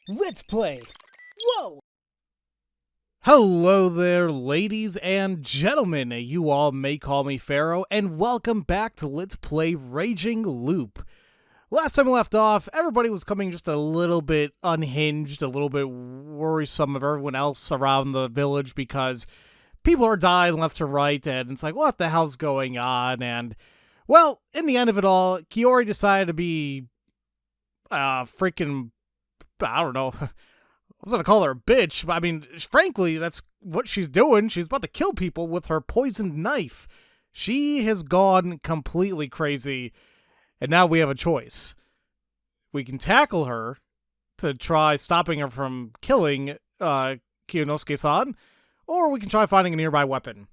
Let's play! Whoa! Hello there, ladies and gentlemen. You all may call me Pharaoh, and welcome back to Let's Play Raging Loop. Last time we left off, everybody was coming just a little bit unhinged, a little bit worrisome of everyone else around the village because people are dying left and right, and it's like, what the hell's going on? And, well, in the end of it all, Kiori decided to be freaking, I don't know, I was going to call her a bitch, but I mean, frankly, that's what she's doing. She's about to kill people with her poisoned knife. She has gone completely crazy, and now we have a choice. We can tackle her to try stopping her from killing Kiyonosuke-san, or we can try finding a nearby weapon.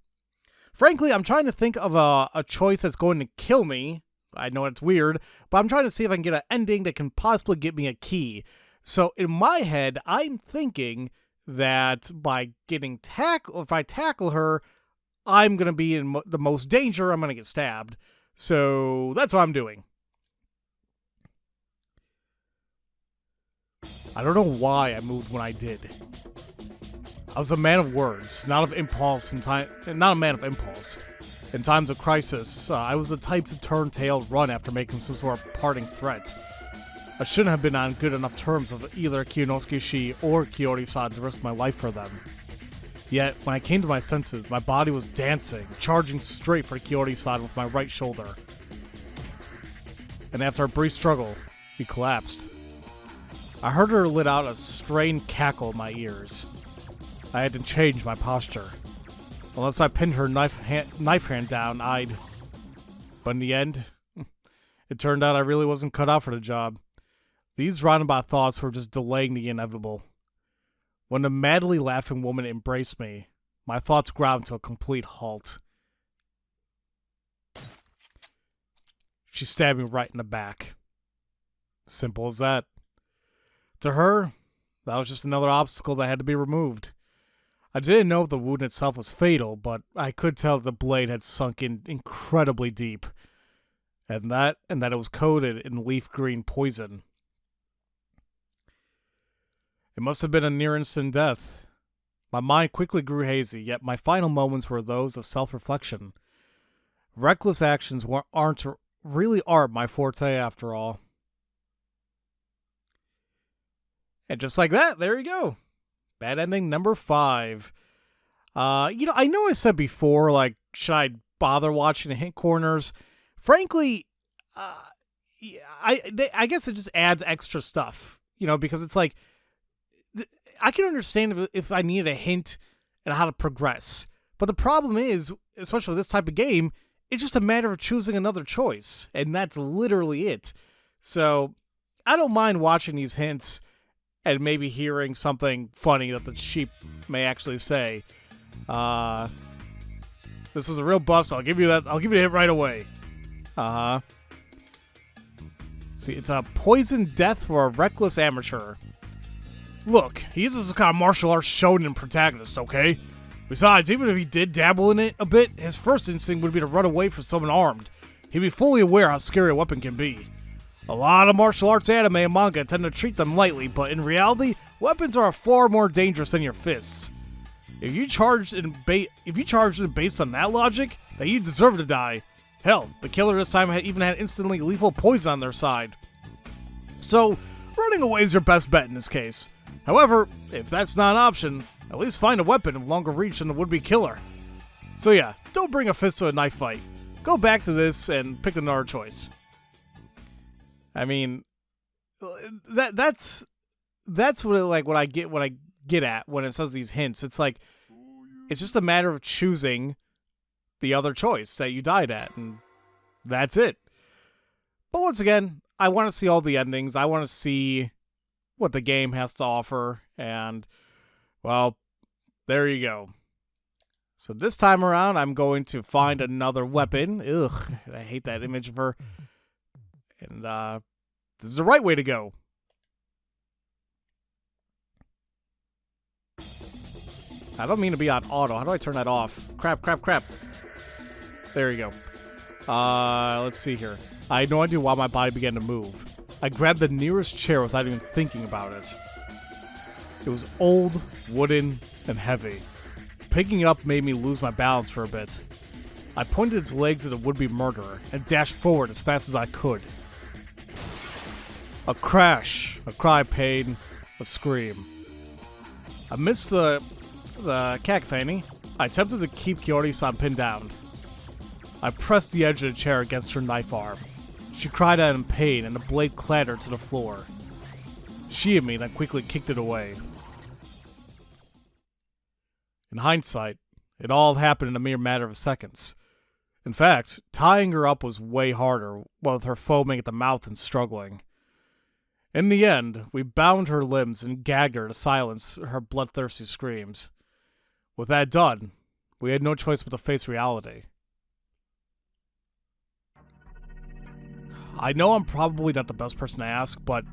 Frankly, I'm trying to think of a choice that's going to kill me. I know it's weird, but I'm trying to see if I can get an ending that can possibly get me a key. So in my head, I'm thinking that by getting if I tackle her, I'm going to be in the most danger. I'm going to get stabbed. So that's what I'm doing. I don't know why I moved when I did. I was a man of words, not of impulse. Not a man of impulse. In times of crisis, I was the type to turn tail and run after making some sort of parting threat. I shouldn't have been on good enough terms with either Kiyonosuke-shi or Kiori-san to risk my life for them. Yet, when I came to my senses, my body was dancing, charging straight for Kiori-san with my right shoulder. And after a brief struggle, he collapsed. I heard her let out a strained cackle in my ears. I had to change my posture. Unless I pinned her knife hand down, But in the end, it turned out I really wasn't cut out for the job. These roundabout thoughts were just delaying the inevitable. When the madly laughing woman embraced me, my thoughts ground to a complete halt. She stabbed me right in the back. Simple as that. To her, that was just another obstacle that had to be removed. I didn't know if the wound itself was fatal, but I could tell the blade had sunk in incredibly deep, and that it was coated in leaf green poison. It must have been a near-instant death. My mind quickly grew hazy, yet my final moments were those of self-reflection. Reckless actions aren't my forte after all. And just like that, there you go. Bad ending number 5. I know I said before, like, should I bother watching the hint corners? Frankly, I guess it just adds extra stuff, because it's like, I can understand if I needed a hint and how to progress. But the problem is, especially with this type of game, it's just a matter of choosing another choice. And that's literally it. So, I don't mind watching these hints and maybe hearing something funny that the sheep may actually say. This was a real bust. I'll give you that. I'll give you a hint right away. See, it's a poison death for a reckless amateur. Look, he isn't some kind of martial arts shonen protagonist, okay? Besides, even if he did dabble in it a bit, his first instinct would be to run away from someone armed. He'd be fully aware how scary a weapon can be. A lot of martial arts anime and manga tend to treat them lightly, but in reality, weapons are far more dangerous than your fists. If you charged them based on that logic, then you deserve to die. Hell, the killer this time even had instantly lethal poison on their side. So, running away is your best bet in this case. However, if that's not an option, at least find a weapon of longer reach than the would-be killer. So yeah, don't bring a fist to a knife fight. Go back to this and pick another choice. I mean, that's what I get at when it says these hints. It's like, it's just a matter of choosing the other choice that you died at, and that's it. But once again, I want to see all the endings. I want to see what the game has to offer, and, well, there you go. So this time around, I'm going to find another weapon. Ugh, I hate that image of her. And, this is the right way to go. I don't mean to be on auto. How do I turn that off? Crap. There you go. Let's see here. I had no idea why my body began to move. I grabbed the nearest chair without even thinking about it. It was old, wooden, and heavy. Picking it up made me lose my balance for a bit. I pointed its legs at a would-be murderer and dashed forward as fast as I could. A crash, a cry of pain, a scream. Amidst the cacophony, I attempted to keep Kiori-san pinned down. I pressed the edge of the chair against her knife arm. She cried out in pain and the blade clattered to the floor. She and me then quickly kicked it away. In hindsight, it all happened in a mere matter of seconds. In fact, tying her up was way harder, with her foaming at the mouth and struggling. In the end, we bound her limbs and gagged her to silence her bloodthirsty screams. With that done, we had no choice but to face reality. I know I'm probably not the best person to ask, but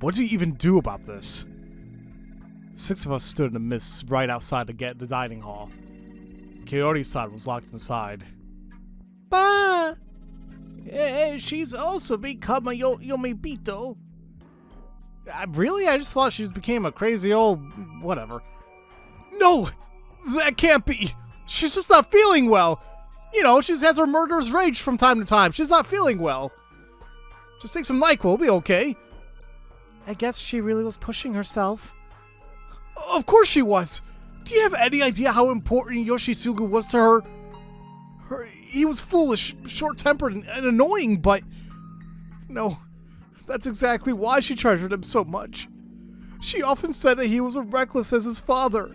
what do you even do about this? 6 of us stood in the mist right outside the dining hall. Kiori-san was locked inside. But she's also become a Yomibito. Really? I just thought she became a crazy old whatever. No! That can't be! She's just not feeling well! You know, she has her murderous rage from time to time. She's not feeling well. Just take some NyQuil, we'll be okay. I guess she really was pushing herself. Of course she was! Do you have any idea how important Yoshizugu was to her? He was foolish, short-tempered, and annoying, but... No, that's exactly why she treasured him so much. She often said that he was as reckless as his father.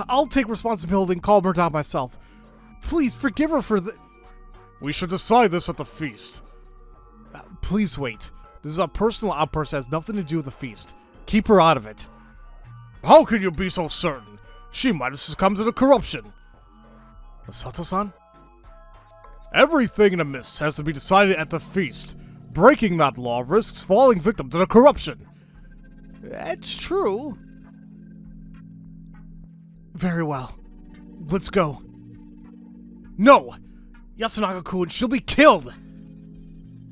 I'll take responsibility and calm her down myself. Please, forgive her for the... We should decide this at the feast. Please wait. This is a personal outburst that has nothing to do with the feast. Keep her out of it. How can you be so certain? She might have succumbed to the corruption. Masato-san? Everything in the mist has to be decided at the feast. Breaking that law risks falling victim to the corruption. That's true. Very well. Let's go. No! Yasunaga-kun, she'll be killed!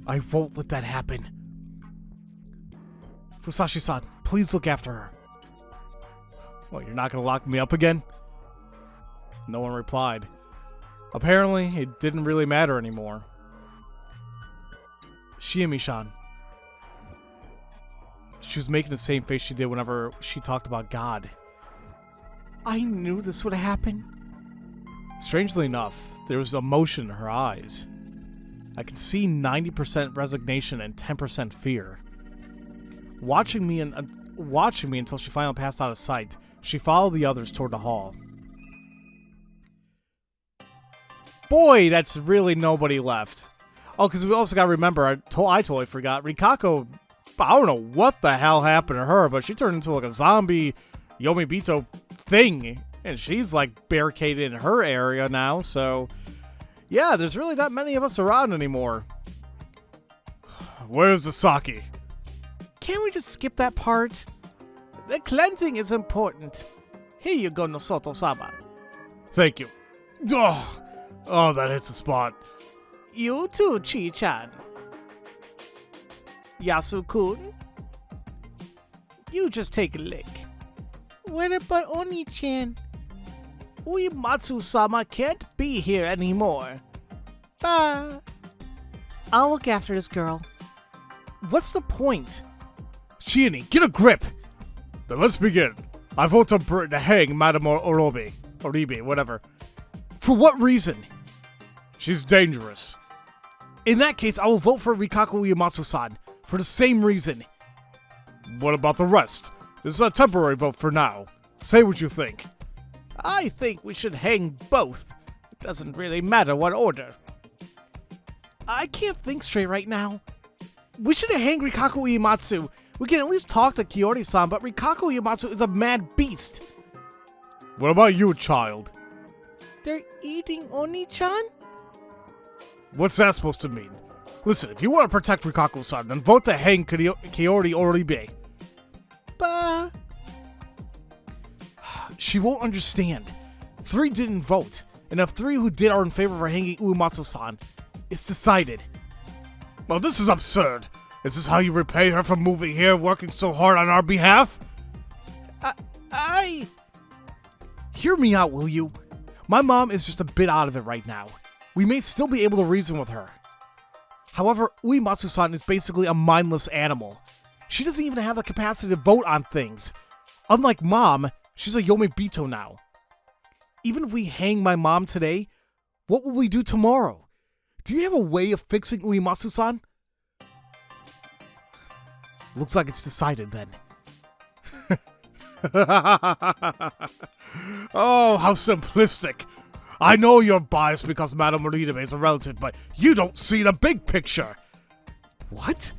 I won't let that happen. Fusashi-san, please look after her. What, you're not gonna lock me up again? No one replied. Apparently, it didn't really matter anymore. Shiemi-san. She was making the same face she did whenever she talked about God. I knew this would happen. Strangely enough, there was emotion in her eyes. I could see 90% resignation and 10% fear. Watching me until she finally passed out of sight, she followed the others toward the hall. Boy, that's really nobody left. Oh, because we also got to remember, I totally forgot, Rikako, I don't know what the hell happened to her, but she turned into like a zombie Yomibito thing, and she's like barricaded in her area now, so yeah, there's really not many of us around anymore. Where's the sake? Can't we just skip that part? The cleansing is important. Here you go, Nosoto-sama. Thank you. Oh, that hits the spot. You too, Chi-chan. Yasu-kun, you just take a lick. What about Oni-chan? Uematsu-sama can't be here anymore. I'll look after this girl. What's the point? Shieni, get a grip! Then let's begin. I vote to hang Madame Oribe, whatever. For what reason? She's dangerous. In that case, I will vote for Rikako Uematsu-san, for the same reason. What about the rest? This is a temporary vote for now. Say what you think. I think we should hang both. It doesn't really matter what order. I can't think straight right now. We should hang Rikako Uematsu. We can at least talk to Kiori-san, but Rikako Uematsu is a mad beast. What about you, child? They're eating Oni-chan? What's that supposed to mean? Listen, if you want to protect Rikako-san, then vote to hang Kiori Oribe. But she won't understand. 3 didn't vote, and of 3 who did are in favor of hanging Uematsu-san. It's decided. Well, this is absurd. Is this how you repay her for moving here, working so hard on our behalf? Hear me out, will you? My mom is just a bit out of it right now. We may still be able to reason with her. However, Uematsu-san is basically a mindless animal. She doesn't even have the capacity to vote on things. Unlike Mom, she's a Yomibito now. Even if we hang my mom today, what will we do tomorrow? Do you have a way of fixing Uematsu-san? Looks like it's decided then. Oh, how simplistic. I know you're biased because Madame Morita is a relative, but you don't see the big picture. What?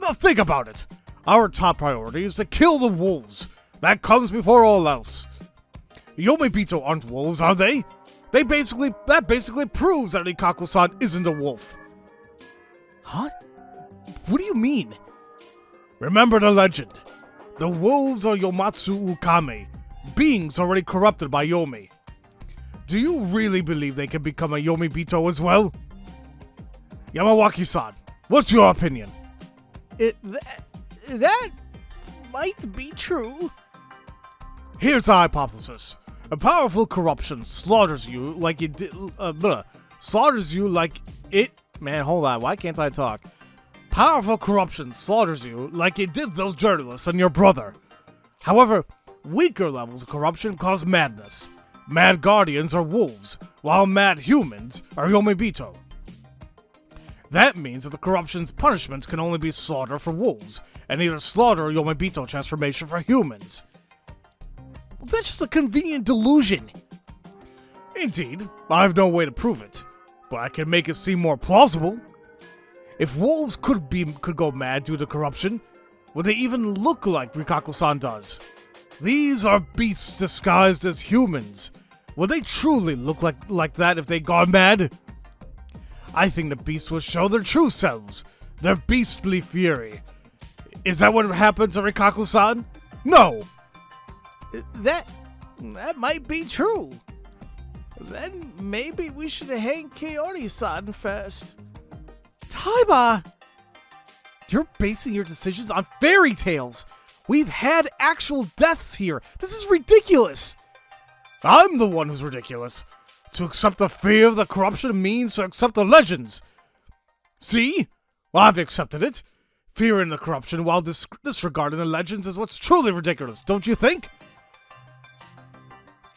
Now think about it. Our top priority is to kill the wolves. That comes before all else. Yomibito aren't wolves, are they? That basically proves that Rikaku-san isn't a wolf. Huh? What do you mean? Remember the legend. The wolves are Yomatsu Ukame, beings already corrupted by Yomi. Do you really believe they can become a Yomibito as well? Yamawaki-san, what's your opinion? That might be true. Here's the hypothesis. A powerful corruption slaughters you like it did. Man, hold on. Why can't I talk? Powerful corruption slaughters you like it did those journalists and your brother. However, weaker levels of corruption cause madness. Mad guardians are wolves, while mad humans are Yomibito. That means that the corruption's punishments can only be slaughter for wolves, and either slaughter or Yomibito transformation for humans. That's just a convenient delusion. Indeed, I have no way to prove it, but I can make it seem more plausible. If wolves could go mad due to corruption, would they even look like Rikaku-san does? These are beasts disguised as humans. Would they truly look like that if they gone mad? I think the beasts would show their true selves, their beastly fury. Is that what happened to Rikaku-san? No! That might be true. Then maybe we should hang Kaori-san first. Taiba! You're basing your decisions on fairy tales. We've had actual deaths here. This is ridiculous. I'm the one who's ridiculous. To accept the fear of the corruption means to accept the legends. See? Well, I've accepted it. Fearing the corruption while disregarding the legends is what's truly ridiculous, don't you think?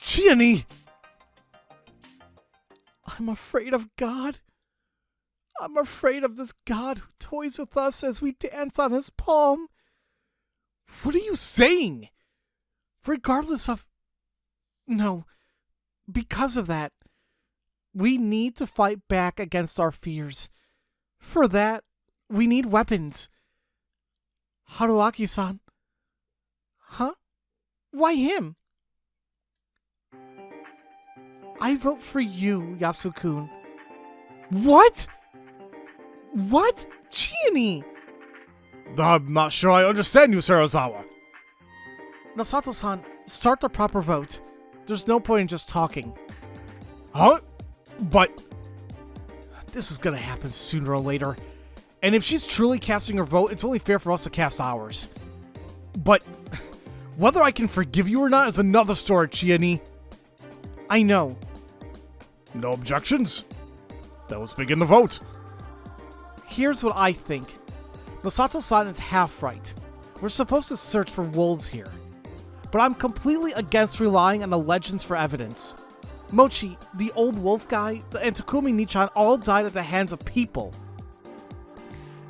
Chiani! I'm afraid of God. I'm afraid of this God who toys with us as we dance on his palm. What are you saying? Regardless of... No. Because of that, we need to fight back against our fears. For that, we need weapons. Haruaki-san. Huh? Why him? I vote for you, Yasukun. What? What? Chiani! I'm not sure I understand you, Sarazawa. Nasato-san, start the proper vote. There's no point in just talking. Huh? But... This is gonna happen sooner or later. And if she's truly casting her vote, it's only fair for us to cast ours. But... whether I can forgive you or not is another story, Chiani. I know. No objections? Then let's begin the vote. Here's what I think. Nosato-san is half right. We're supposed to search for wolves here. But I'm completely against relying on the legends for evidence. Mochi, the old wolf guy, and Takumi Nichan all died at the hands of people.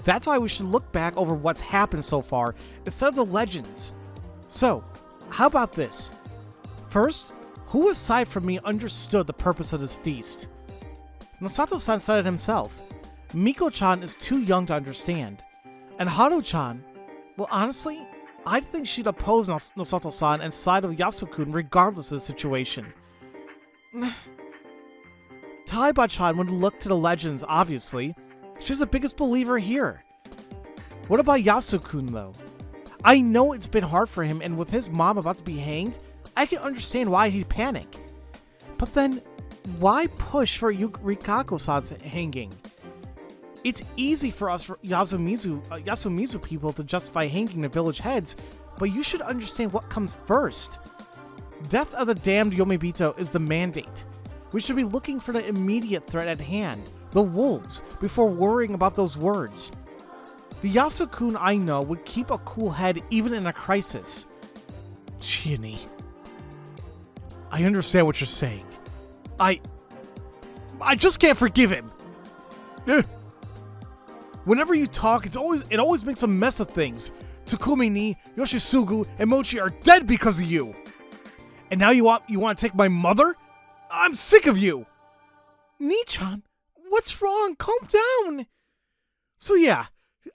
That's why we should look back over what's happened so far instead of the legends. So, how about this? First, who aside from me understood the purpose of this feast? Nosato-san said it himself. Miko-chan is too young to understand. And Haru-chan, well honestly, I think she'd oppose Nosato-san and side with Yasukun regardless of the situation. Taiba-chan would look to the legends, obviously. She's the biggest believer here. What about Yasukun, though? I know it's been hard for him, and with his mom about to be hanged, I can understand why he'd panic. But then, why push for Rikaku-san's hanging? It's easy for us Yasumizu people to justify hanging the village heads, but you should understand what comes first. Death of the damned Yomibito is the mandate. We should be looking for the immediate threat at hand, the wolves, before worrying about those words. The Yasukun I know would keep a cool head even in a crisis. Chiani. I understand what you're saying. I just can't forgive him. Whenever you talk, it always makes a mess of things. Takumi ni, Yoshisugu, and Mochi are dead because of you. And now you want to take my mother? I'm sick of you. Ni-chan, what's wrong? Calm down. So yeah,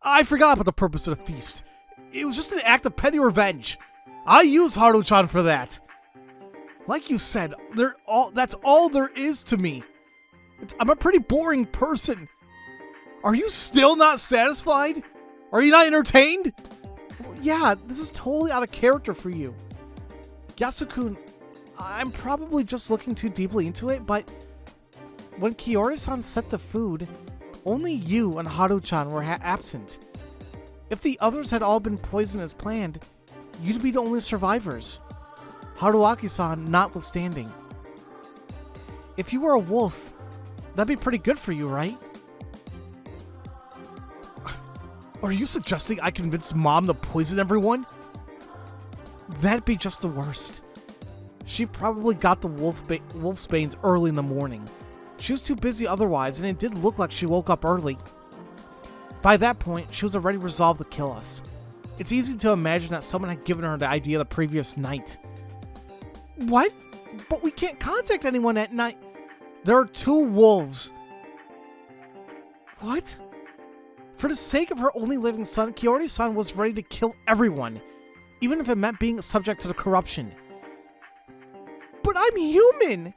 I forgot about the purpose of the feast. It was just an act of petty revenge. I used Haru-chan for that. Like you said, that's all there is to me. I'm a pretty boring person. Are you still not satisfied? Are you not entertained? Well, yeah, this is totally out of character for you. Yasukun, I'm probably just looking too deeply into it, but when Kiori-san set the food, only you and Haru-chan were absent. If the others had all been poisoned as planned, you'd be the only survivors. Haruaki-san notwithstanding. If you were a wolf, that'd be pretty good for you, right? Are you suggesting I convinced Mom to poison everyone? That'd be just the worst. She probably got the wolf's banes early in the morning. She was too busy otherwise, and it did look like she woke up early. By that point, she was already resolved to kill us. It's easy to imagine that someone had given her the idea the previous night. What? But we can't contact anyone at night. There are 2 wolves. What? For the sake of her only living son, Kiori-san was ready to kill everyone, even if it meant being subject to the corruption. But I'm human!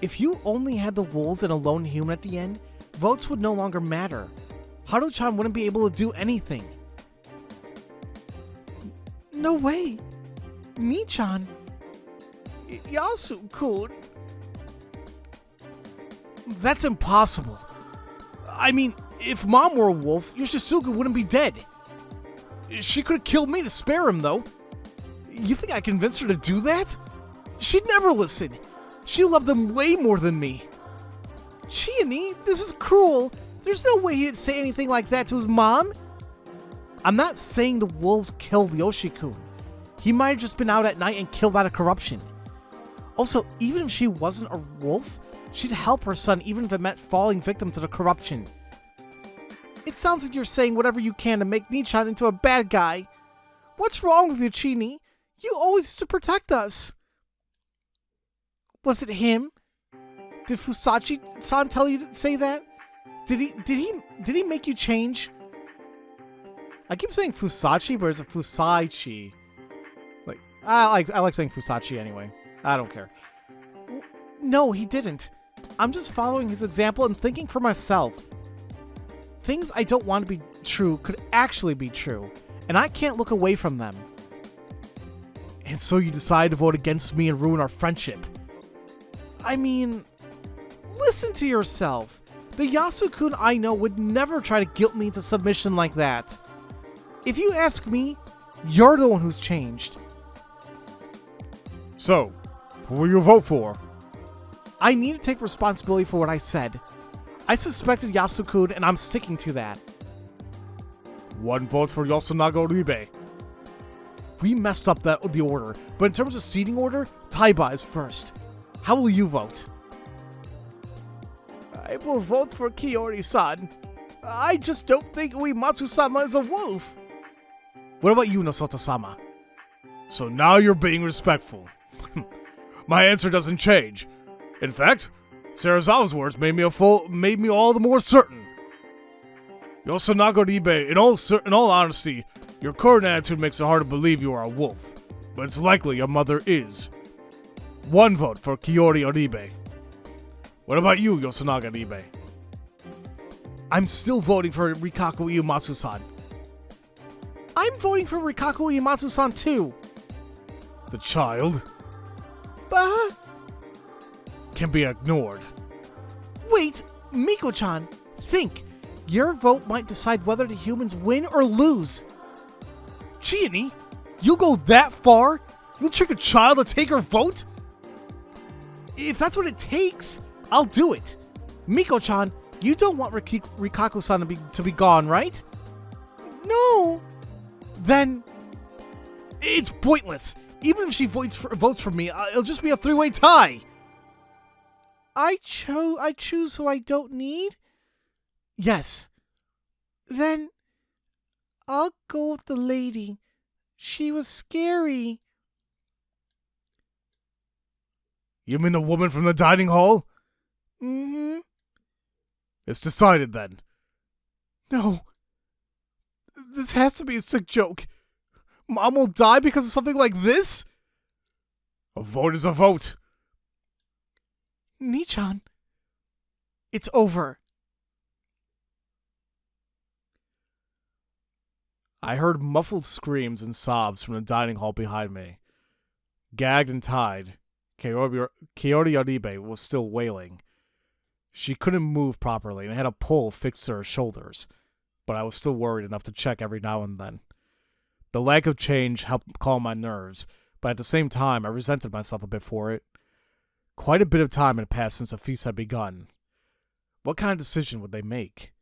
If you only had the wolves and a lone human at the end, votes would no longer matter. Haru-chan wouldn't be able to do anything. No way. Ni-chan. Yasu-kun. That's impossible. I mean, if Mom were a wolf, Yoshisugu wouldn't be dead. She could have killed me to spare him, though. You think I convinced her to do that? She'd never listen. She loved him way more than me. Chiani, this is cruel. There's no way he'd say anything like that to his mom. I'm not saying the wolves killed Yoshi-kun. He might have just been out at night and killed out of corruption. Also, even if she wasn't a wolf, she'd help her son even if it meant falling victim to the corruption. It sounds like you're saying whatever you can to make Ni-chan into a bad guy. What's wrong with you, Chini? You always used to protect us. Was it him? Did Fusachi-san tell you to say that? Did he make you change? I keep saying Fusachi, but it's a Fusaichi. Like I like saying Fusachi anyway. I don't care. No, he didn't. I'm just following his example and thinking for myself. Things I don't want to be true could actually be true, and I can't look away from them. And so you decide to vote against me and ruin our friendship. I mean, listen to yourself. The Yasukun I know would never try to guilt me into submission like that. If you ask me, you're the one who's changed. So, who will you vote for? I need to take responsibility for what I said. I suspected Yasukun, and I'm sticking to that. 1 vote for Yasunaga Oribe. We messed up the order, but in terms of seating order, Taiba is first. How will you vote? I will vote for Kiori-san. I just don't think Uematsu-sama is a wolf. What about you, Nosoto-sama? So now you're being respectful. My answer doesn't change. In fact, Sarazawa's words made me all the more certain. Yasunaga Oribe, in all honesty, your current attitude makes it hard to believe you are a wolf, but it's likely your mother is. 1 vote for Kiori Oribe. What about you, Yasunaga Oribe? I'm still voting for Rikaku Uematsu-san. I'm voting for Rikaku Uematsu-san too. The child But can be ignored. wait, Miko-chan, think. Your vote might decide whether the humans win or lose. Chiani, you'll go that far? You'll trick a child to take her vote? If that's what it takes, I'll do it. Miko-chan, you don't want Rikaku-san to be gone, right? No. Then it's pointless. Even if she votes for me, it'll just be a three-way tie. I choose who I don't need? Yes. Then I'll go with the lady. She was scary. You mean the woman from the dining hall? Mm-hmm. It's decided then. No. This has to be a sick joke. Mom will die because of something like this? A vote is a vote. Nichan, it's over. I heard muffled screams and sobs from the dining hall behind me. Gagged and tied, Kaori Yaribe was still wailing. She couldn't move properly and had a pole fixed to her shoulders, but I was still worried enough to check every now and then. The lack of change helped calm my nerves, but at the same time I resented myself a bit for it. Quite a bit of time had passed since the feast had begun. What kind of decision would they make?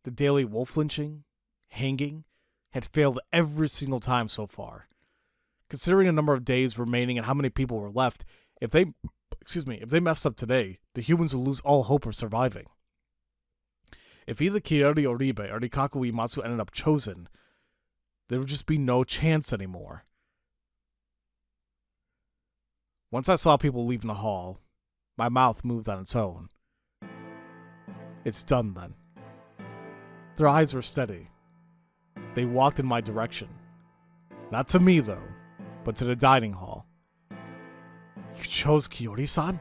The daily wolf lynching? Hanging? Had failed every single time so far. Considering the number of days remaining and how many people were left, if they messed up today, the humans would lose all hope of surviving. If either Kiori Oribe or Rikaku Imatsu ended up chosen, there would just be no chance anymore. Once I saw people leaving the hall, my mouth moved on its own. It's done then. Their eyes were steady. They walked in my direction. Not to me, though, but to the dining hall. You chose Kiori-san?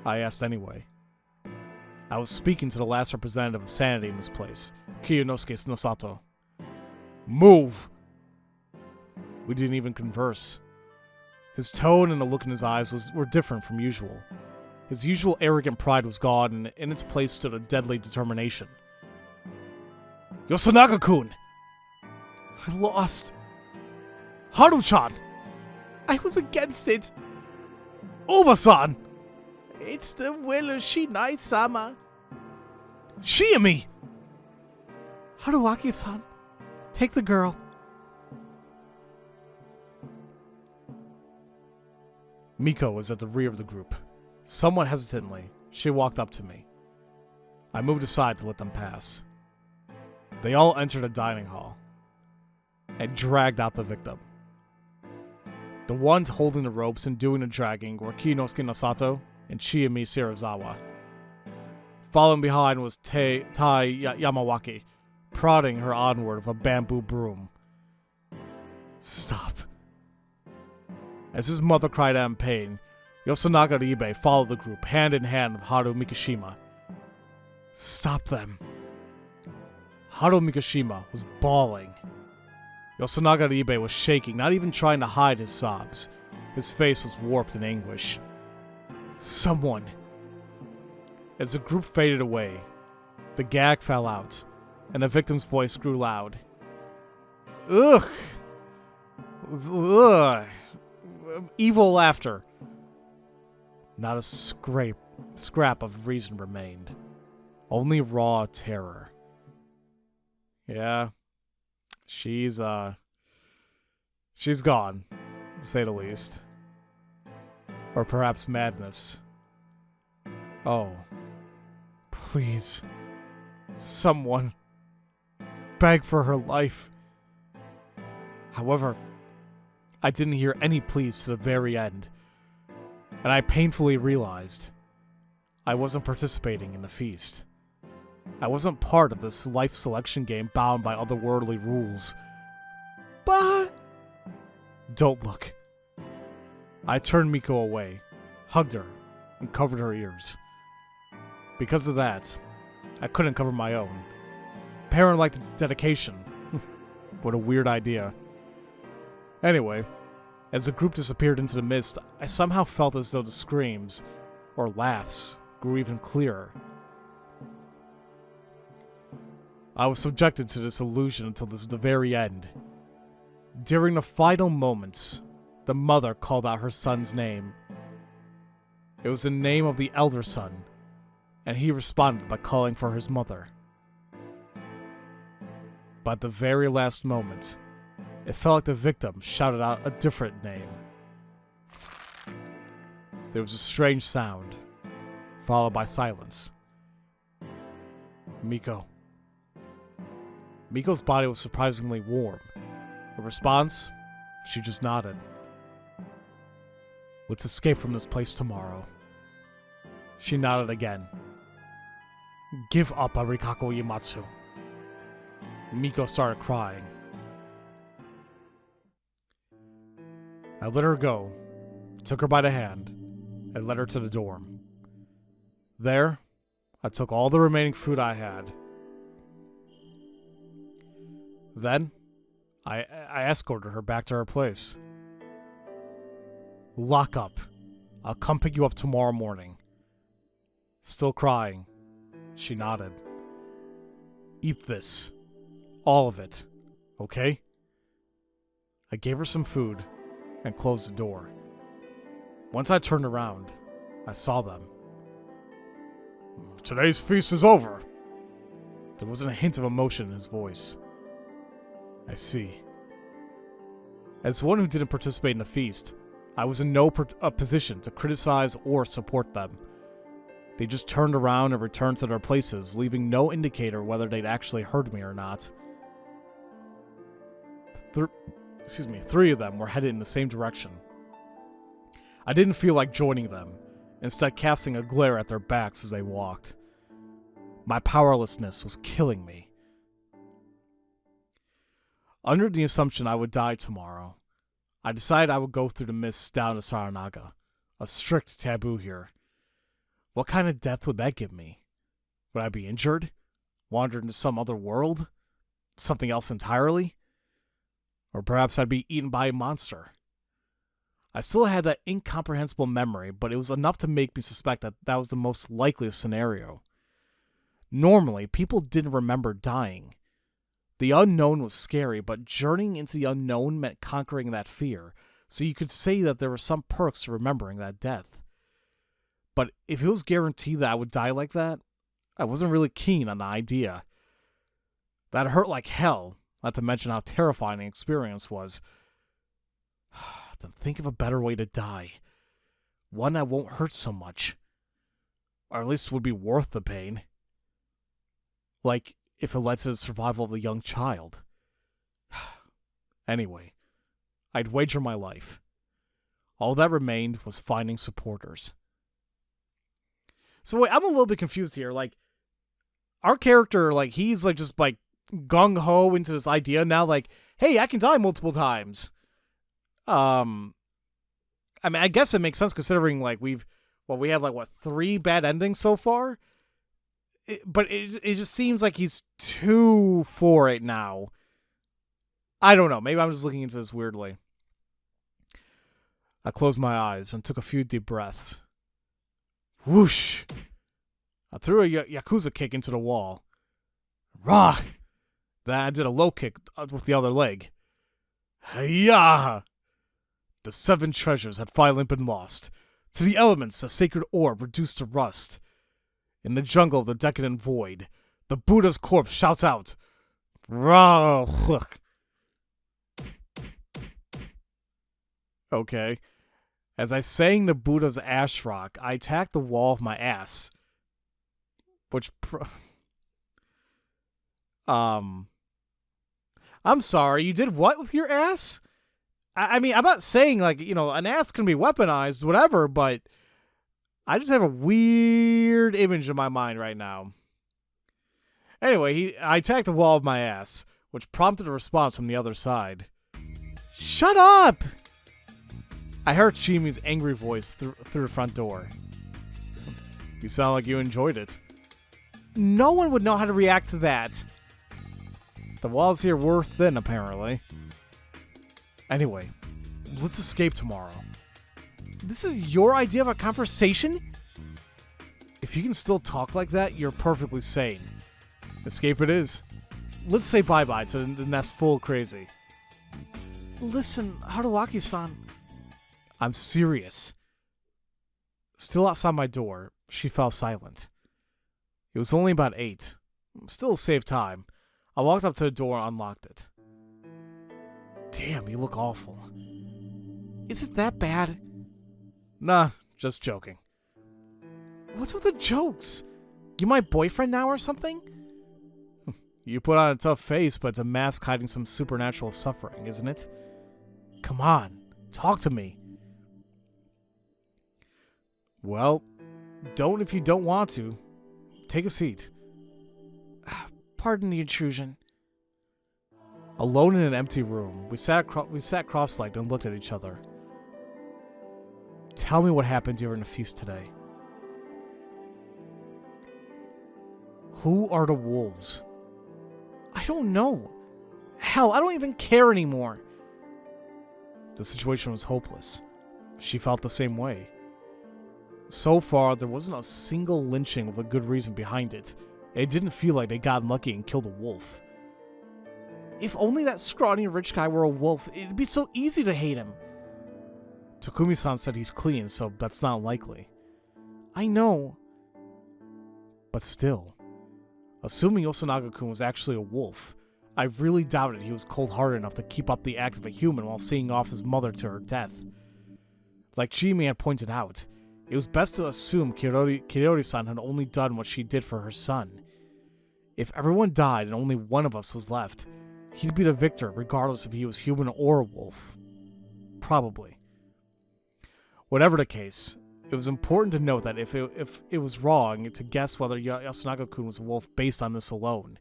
I asked anyway. I was speaking to the last representative of sanity in this place, Kiyonosuke Nosato. Move! We didn't even converse. His tone and the look in his eyes were different from usual. His usual arrogant pride was gone, and in its place stood a deadly determination. Yosunaga-kun! I lost. Haru-chan! I was against it. Oba-san! It's the will of Shinai-sama. Shiami! Haruaki-san, take the girl. Miko was at the rear of the group. Somewhat hesitantly, she walked up to me. I moved aside to let them pass. They all entered a dining hall and dragged out the victim. The ones holding the ropes and doing the dragging were Kiyonosuke Nosato and Chiami Shirazawa. Following behind was Tai Yamawaki, prodding her onward with a bamboo broom. Stop. As his mother cried out in pain, Yosunaga Ribe followed the group, hand in hand with Haru Mikishima. Stop them. Haru Mikishima was bawling. Yosunaga Ribe was shaking, not even trying to hide his sobs. His face was warped in anguish. Someone. As the group faded away, the gag fell out, and the victim's voice grew loud. Ugh! Ugh! Evil laughter. Not a scrap of reason remained. Only raw terror. Yeah. She's gone, to say the least. Or perhaps madness. Oh. Please. Someone. Beg for her life. However, I didn't hear any pleas to the very end, and I painfully realized I wasn't participating in the feast. I wasn't part of this life selection game bound by otherworldly rules. But... Don't look. I turned Miko away, hugged her, and covered her ears. Because of that, I couldn't cover my own. Parent-like dedication. What a weird idea. Anyway, as the group disappeared into the mist, I somehow felt as though the screams, or laughs, grew even clearer. I was subjected to this illusion until the very end. During the final moments, the mother called out her son's name. It was the name of the elder son, and he responded by calling for his mother. But at the very last moment, it felt like the victim shouted out a different name. There was a strange sound, followed by silence. Miko. Miko's body was surprisingly warm. In response, she just nodded. Let's escape from this place tomorrow. She nodded again. Give up, Arikako Uematsu. Miko started crying. I let her go, took her by the hand, and led her to the dorm. There, I took all the remaining food I had. Then, I escorted her back to her place. Lock up. I'll come pick you up tomorrow morning. Still crying, she nodded. Eat this. All of it. Okay? I gave her some food and closed the door. Once I turned around, I saw them. Today's feast is over. There wasn't a hint of emotion in his voice. I see. As one who didn't participate in the feast, I was in no position to criticize or support them. They just turned around and returned to their places, leaving no indicator whether they'd actually heard me or not. Three of them were headed in the same direction. I didn't feel like joining them, instead casting a glare at their backs as they walked. My powerlessness was killing me. Under the assumption I would die tomorrow, I decided I would go through the mists down to Saranaga, a strict taboo here. What kind of death would that give me? Would I be injured? Wander into some other world? Something else entirely? Or perhaps I'd be eaten by a monster. I still had that incomprehensible memory, but it was enough to make me suspect that that was the most likely scenario. Normally, people didn't remember dying. The unknown was scary, but journeying into the unknown meant conquering that fear, so you could say that there were some perks to remembering that death. But if it was guaranteed that I would die like that, I wasn't really keen on the idea. That hurt like hell, not to mention how terrifying the experience was. Then think of a better way to die. One that won't hurt so much. Or at least would be worth the pain. Like, if it led to the survival of a young child. Anyway, I'd wager my life. All that remained was finding supporters. So wait, I'm a little bit confused here. Like, our character, like, he's like just like gung-ho into this idea now, like, hey, I can die multiple times. I mean, I guess it makes sense considering, like, we have, like, 3 bad endings so far? But it just seems like he's too for it now. I don't know. Maybe I'm just looking into this weirdly. I closed my eyes and took a few deep breaths. Whoosh! I threw a Yakuza kick into the wall. Rah! Then I did a low kick with the other leg. Hiya! The 7 treasures had finally been lost. To the elements, the sacred orb reduced to rust. In the jungle of the decadent void, the Buddha's corpse shouts out, Rah! Okay. As I sang the Buddha's ash rock, I attacked the wall of my ass. I'm sorry, you did what with your ass? I mean, I'm not saying, like, you know, an ass can be weaponized, whatever, but I just have a weird image in my mind right now. Anyway, I attacked the wall of my ass, which prompted a response from the other side. Shut up! I heard Chimi's angry voice through the front door. You sound like you enjoyed it. No one would know how to react to that. The walls here were thin, apparently. Anyway, let's escape tomorrow. This is your idea of a conversation? If you can still talk like that, you're perfectly sane. Escape it is. let's say bye-bye to the nest full of crazy. Listen, Haruaki-san. I'm serious. Still outside my door, she fell silent. It was only about 8. Still saved time. I walked up to the door and unlocked it. Damn, you look awful. Is it that bad? Nah, just joking. What's with the jokes? You my boyfriend now or something? You put on a tough face, but it's a mask hiding some supernatural suffering, isn't it? Come on, talk to me. Well, don't if you don't want to. Take a seat. Pardon the intrusion. Alone in an empty room, we sat cross-legged and looked at each other. Tell me what happened during the feast today. Who are the wolves? I don't know. Hell, I don't even care anymore. The situation was hopeless. She felt the same way. So far, there wasn't a single lynching with a good reason behind it. It didn't feel like they got lucky and killed a wolf. If only that scrawny rich guy were a wolf, it'd be so easy to hate him. Takumi-san said he's clean, so that's not likely. I know. But still, assuming Yasunaga-kun was actually a wolf, I really doubted he was cold-hearted enough to keep up the act of a human while seeing off his mother to her death. Like Chimi had pointed out, it was best to assume Kirori-san had only done what she did for her son. If everyone died and only one of us was left, he'd be the victor regardless if he was human or a wolf. Probably. Whatever the case, it was important to note that if it was wrong to guess whether Yasunaga-kun was a wolf based on this alone.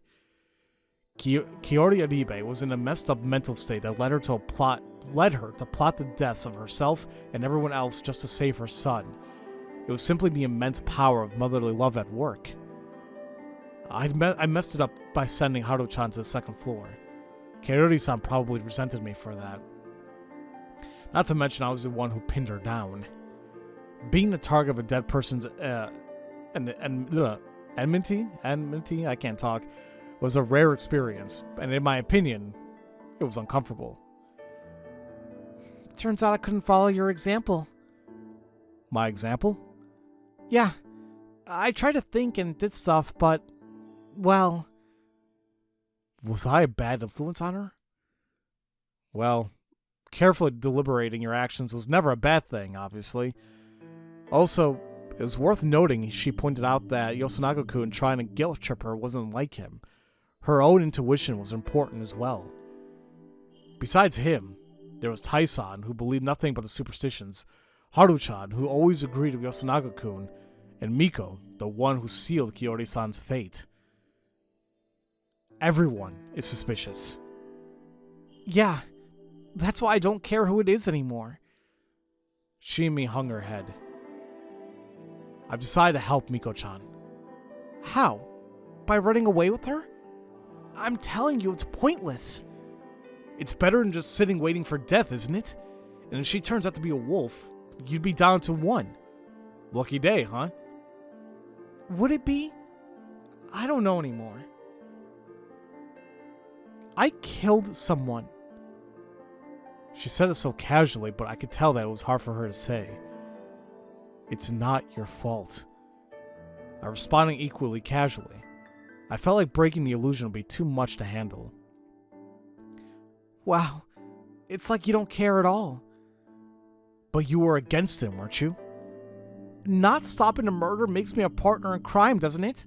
Kiori Aribe was in a messed up mental state that led her to plot the deaths of herself and everyone else just to save her son. It was simply the immense power of motherly love at work. I messed it up by sending Haru-chan to the second floor. Kiori-san probably resented me for that. Not to mention I was the one who pinned her down. Being the target of a dead person's enmity, I can't talk, was a rare experience, and in my opinion, it was uncomfortable. Turns out I couldn't follow your example. My example? Yeah. I tried to think and did stuff, but, well... Was I a bad influence on her? Well, carefully deliberating your actions was never a bad thing, obviously. Also, it was worth noting she pointed out that Yasunaga-kun trying to guilt trip her wasn't like him. Her own intuition was important as well. Besides him, there was Tai-san, who believed nothing but the superstitions, Haru-chan, who always agreed with Yasunaga-kun, and Miko, the one who sealed Kiori-san's fate. Everyone is suspicious. Yeah, that's why I don't care who it is anymore. Shimi hung her head. I've decided to help Miko-chan. How? By running away with her? I'm telling you, it's pointless. It's better than just sitting waiting for death, isn't it? And if she turns out to be a wolf, you'd be down to 1. Lucky day, huh? Would it be? I don't know anymore. I killed someone. She said it so casually, but I could tell that it was hard for her to say. It's not your fault. I responded equally casually. I felt like breaking the illusion would be too much to handle. Wow, it's like you don't care at all. But you were against him, weren't you? Not stopping a murder makes me a partner in crime, doesn't it?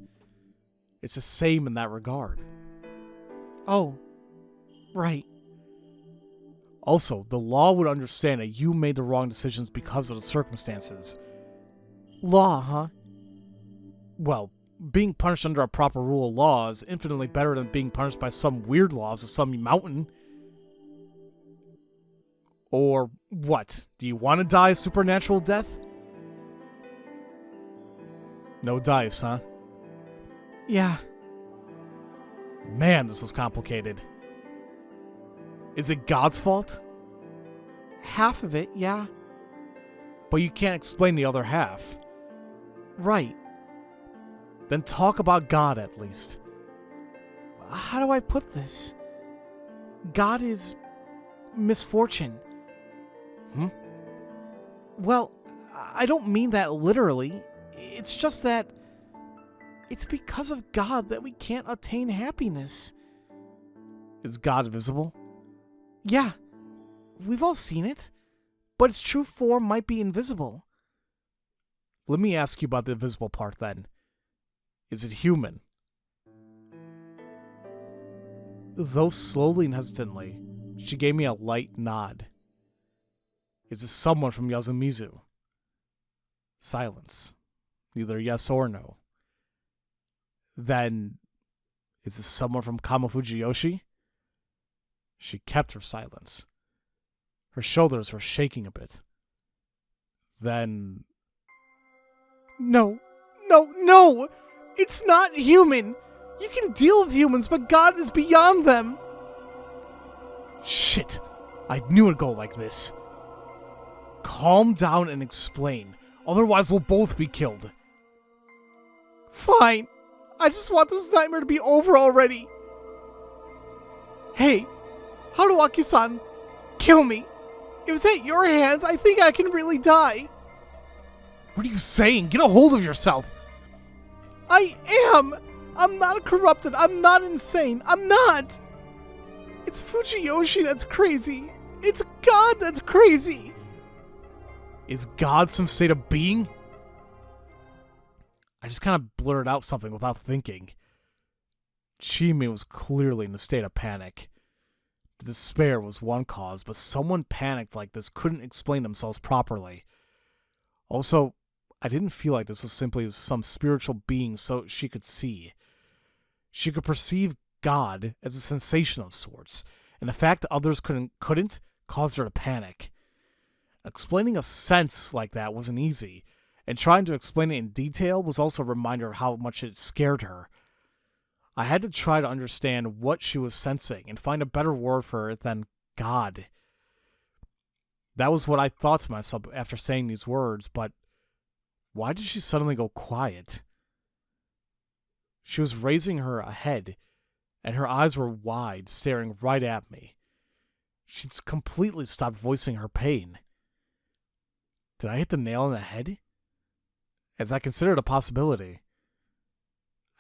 It's the same in that regard. Oh, right. Also, the law would understand that you made the wrong decisions because of the circumstances. Law, huh? Well, being punished under a proper rule of law is infinitely better than being punished by some weird laws of some mountain. Or what? Do you want to die a supernatural death? No dice, huh? Yeah. Man, this was complicated. Is it God's fault? Half of it, yeah. But you can't explain the other half. Right. Then talk about God at least. how do I put this? God is misfortune. Well, I don't mean that literally. It's just that it's because of God that we can't attain happiness. Is God visible? Yeah, we've all seen it, but its true form might be invisible. Let me ask you about the visible part then. Is it human? Though slowly and hesitantly, she gave me a light nod. Is this someone from Yasumizu? Silence. Neither yes or no. Then, is this someone from Kamafujiyoshi? She kept her silence. Her shoulders were shaking a bit. Then... No! It's not human! You can deal with humans, but God is beyond them! Shit! I knew it'd go like this. Calm down and explain. Otherwise we'll both be killed. Fine. I just want this nightmare to be over already. Hey, Haruaki-san, kill me. If it's at your hands, I think I can really die. What are you saying? Get a hold of yourself. I am. I'm not corrupted. I'm not insane. I'm not. It's Fujiyoshi that's crazy. It's God that's crazy. Is God some state of being? I just kind of blurted out something without thinking. Chime was clearly in a state of panic. The despair was one cause, but someone panicked like this couldn't explain themselves properly. Also, I didn't feel like this was simply some spiritual being so she could see. She could perceive God as a sensation of sorts, and the fact that others couldn't caused her to panic. Explaining a sense like that wasn't easy, and trying to explain it in detail was also a reminder of how much it scared her. I had to try to understand what she was sensing and find a better word for it than God. That was what I thought to myself after saying these words, but why did she suddenly go quiet? She was raising her head, and her eyes were wide, staring right at me. She'd completely stopped voicing her pain. Did I hit the nail on the head? As I considered a possibility,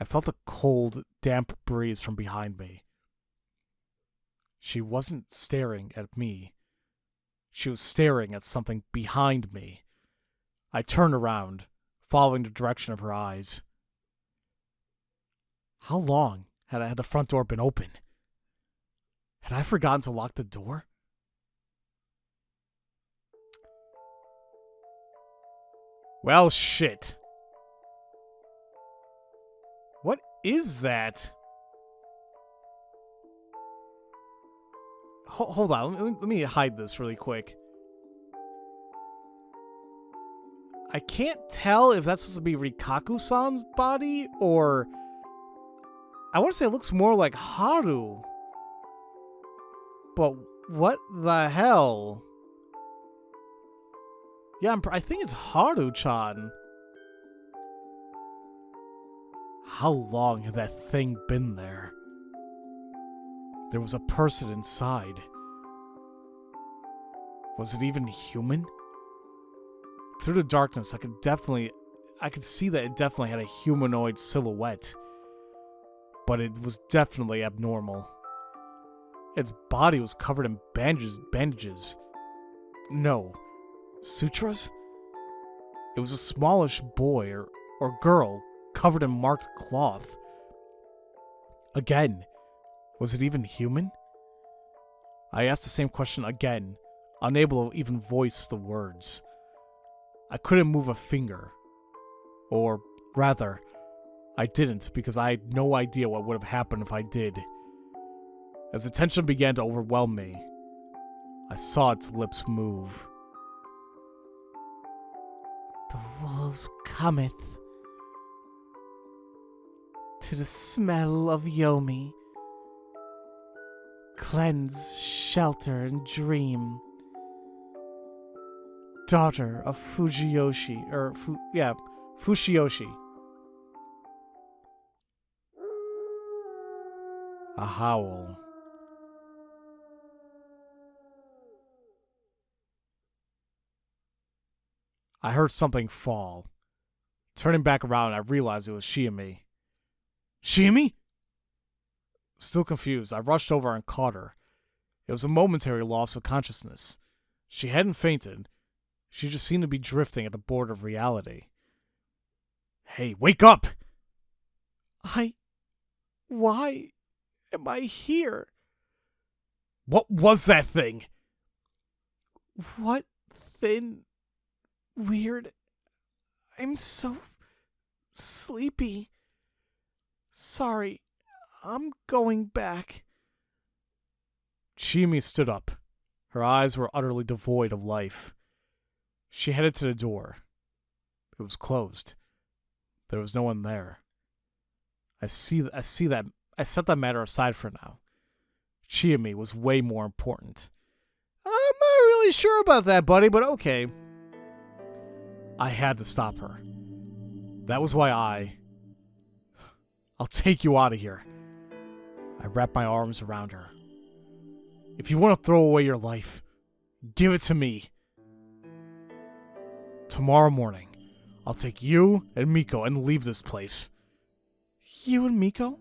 I felt a cold, damp breeze from behind me. She wasn't staring at me. She was staring at something behind me. I turned around, following the direction of her eyes. How long had the front door been open? Had I forgotten to lock the door? Well, shit. What is that? Hold on, let me hide this really quick. I can't tell if that's supposed to be Rikaku-san's body, or... I want to say it looks more like Haru. But what the hell? Yeah, I think it's Haru-chan. How long had that thing been there? There was a person inside. Was it even human? Through the darkness, I could see that it definitely had a humanoid silhouette. But it was definitely abnormal. Its body was covered in bandages. No. Sutras? It was a smallish boy or girl covered in marked cloth. Again, was it even human? I asked the same question again, unable to even voice the words. I couldn't move a finger. Or, rather, I didn't because I had no idea what would have happened if I did. As the tension began to overwhelm me, I saw its lips move. The wolves cometh to the smell of Yomi. Cleanse, shelter, and dream. Daughter of Fujiyoshi, Fushiyoshi. A howl. I heard something fall. Turning back around, I realized it was Shiami. Shiami? Still confused, I rushed over and caught her. It was a momentary loss of consciousness. She hadn't fainted. She just seemed to be drifting at the border of reality. Hey, wake up! Why am I here? What was that thing? What thin, weird... I'm so sleepy. Sorry, I'm going back. Shiami stood up. Her eyes were utterly devoid of life. She headed to the door. It was closed. There was no one there. I set that matter aside for now. Shiami was way more important. I'm not really sure about that, buddy, but okay. I had to stop her. That was why I'll take you out of here. I wrapped my arms around her. If you want to throw away your life, give it to me. Tomorrow morning, I'll take you and Miko and leave this place. You and Miko?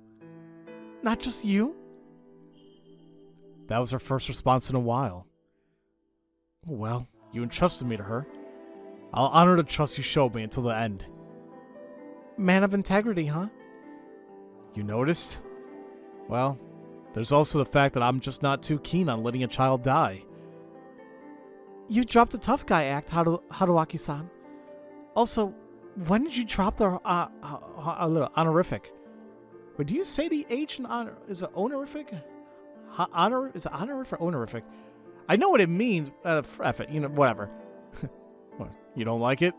Not just you? That was her first response in a while. Well, you entrusted me to her. I'll honor the trust you showed me until the end. Man of integrity, huh? You noticed? Well, there's also the fact that I'm just not too keen on letting a child die. You dropped the tough guy act, Haruaki-san. Also, when did you drop the honorific? Wait, do you say the H in honor? Is it honorific? Is it honorific or honorific? I know what it means. F it, whatever. What, you don't like it?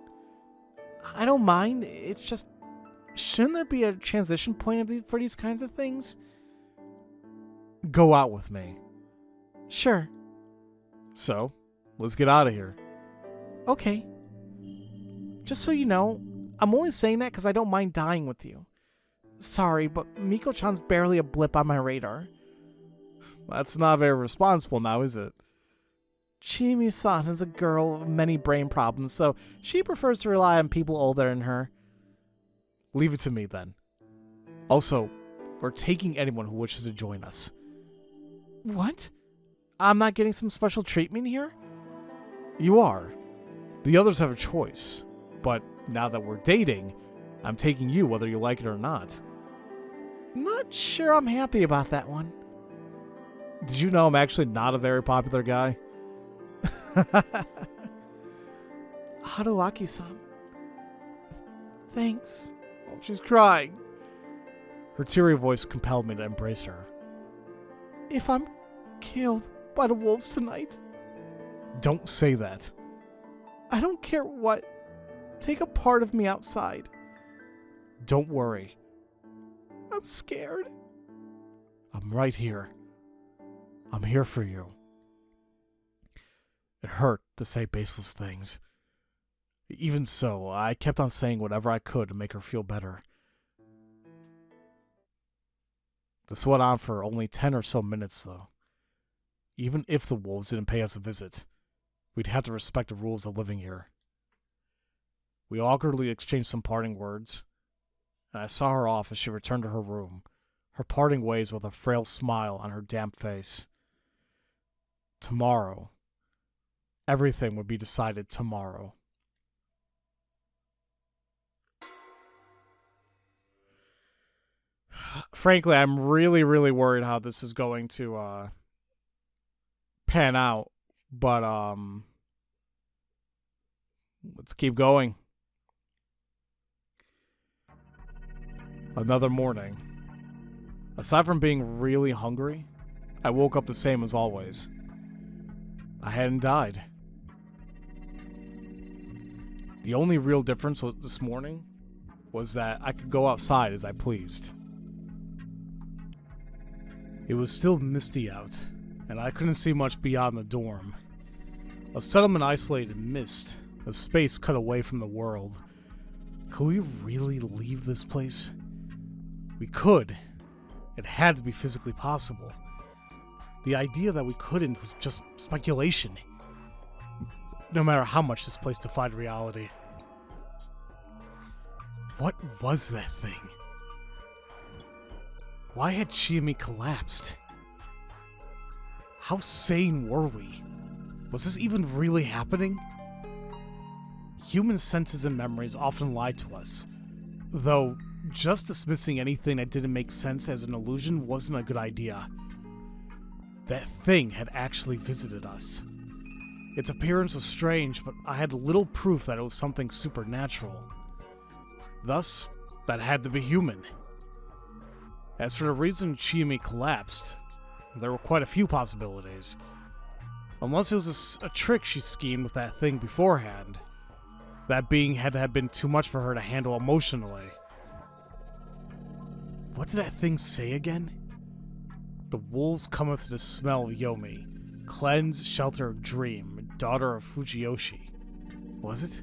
I don't mind. It's just, shouldn't there be a transition point for these kinds of things? Go out with me. Sure. So, let's get out of here. Okay. Just so you know, I'm only saying that because I don't mind dying with you. Sorry, but Miko-chan's barely a blip on my radar. That's not very responsible now, is it? Chimi-san is a girl with many brain problems, so she prefers to rely on people older than her. Leave it to me, then. Also, we're taking anyone who wishes to join us. What? I'm not getting some special treatment here? You are. The others have a choice. But now that we're dating, I'm taking you whether you like it or not. Not sure I'm happy about that one. Did you know I'm actually not a very popular guy? Haruaki-san. Thanks. Oh, she's crying. Her teary voice compelled me to embrace her. If I'm killed by the wolves tonight... Don't say that. I don't care what. Take a part of me outside. Don't worry. I'm scared. I'm right here. I'm here for you. It hurt to say baseless things. Even so, I kept on saying whatever I could to make her feel better. This went on for only 10 or so minutes, though. Even if the wolves didn't pay us a visit, we'd have to respect the rules of living here. We awkwardly exchanged some parting words, and I saw her off as she returned to her room, her parting ways with a frail smile on her damp face. Tomorrow. Everything would be decided tomorrow. Frankly, I'm really, really worried how this is going to pan out, but let's keep going. Another morning. Aside from being really hungry, I woke up the same as always. I hadn't died. The only real difference this morning was that I could go outside as I pleased. It was still misty out, and I couldn't see much beyond the dorm. A settlement isolated in mist, a space cut away from the world. Could we really leave this place? We could, It had to be physically possible. The idea that we couldn't was just speculation. No matter how much this place defied reality. What was that thing? Why had Chiyomi collapsed? How sane were we? Was this even really happening? Human senses and memories often lie to us, though just dismissing anything that didn't make sense as an illusion wasn't a good idea. That thing had actually visited us. Its appearance was strange, but I had little proof that it was something supernatural. Thus, that had to be human. As for the reason Chiyomi collapsed, there were quite a few possibilities. Unless it was a trick she schemed with that thing beforehand. That being had to have been too much for her to handle emotionally. What did that thing say again? The wolves cometh to the smell of Yomi. Cleanse, shelter, dream, daughter of Fujiyoshi. Was it?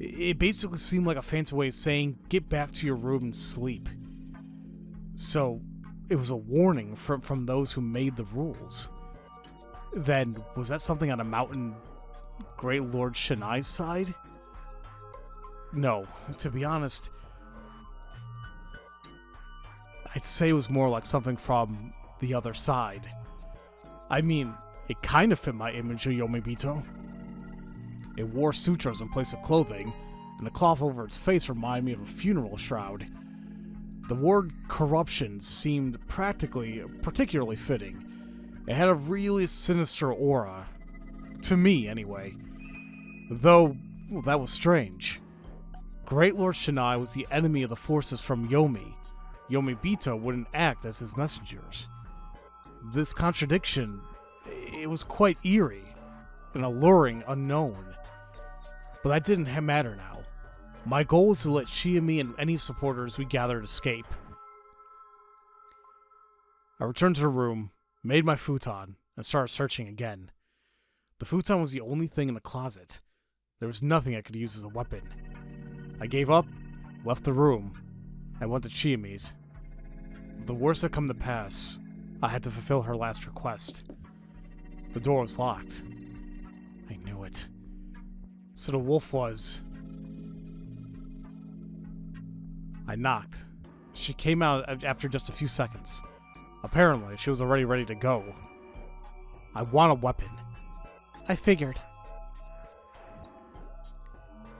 It basically seemed like a fancy way of saying, get back to your room and sleep. So, it was a warning from those who made the rules. Then, was that something on a mountain Great Lord Shinai's side? No, to be honest, I'd say it was more like something from the other side. I mean, it kind of fit my image of Yomibito. It wore sutras in place of clothing, and the cloth over its face reminded me of a funeral shroud. The word corruption seemed particularly fitting. It had a really sinister aura. To me, anyway. Though, well, that was strange. Great Lord Shinai was the enemy of the forces from Yomi. Yomibito wouldn't act as his messengers. This contradiction, it was quite eerie, an alluring unknown. But that didn't matter now. My goal was to let Chiyomi and any supporters we gathered escape. I returned to the room, made my futon, and started searching again. The futon was the only thing in the closet. There was nothing I could use as a weapon. I gave up, left the room, and went to Chiyomi's. If the worst had come to pass, I had to fulfill her last request. The door was locked. I knew it. So the wolf was... I knocked. She came out after just a few seconds. Apparently, she was already ready to go. I want a weapon. I figured.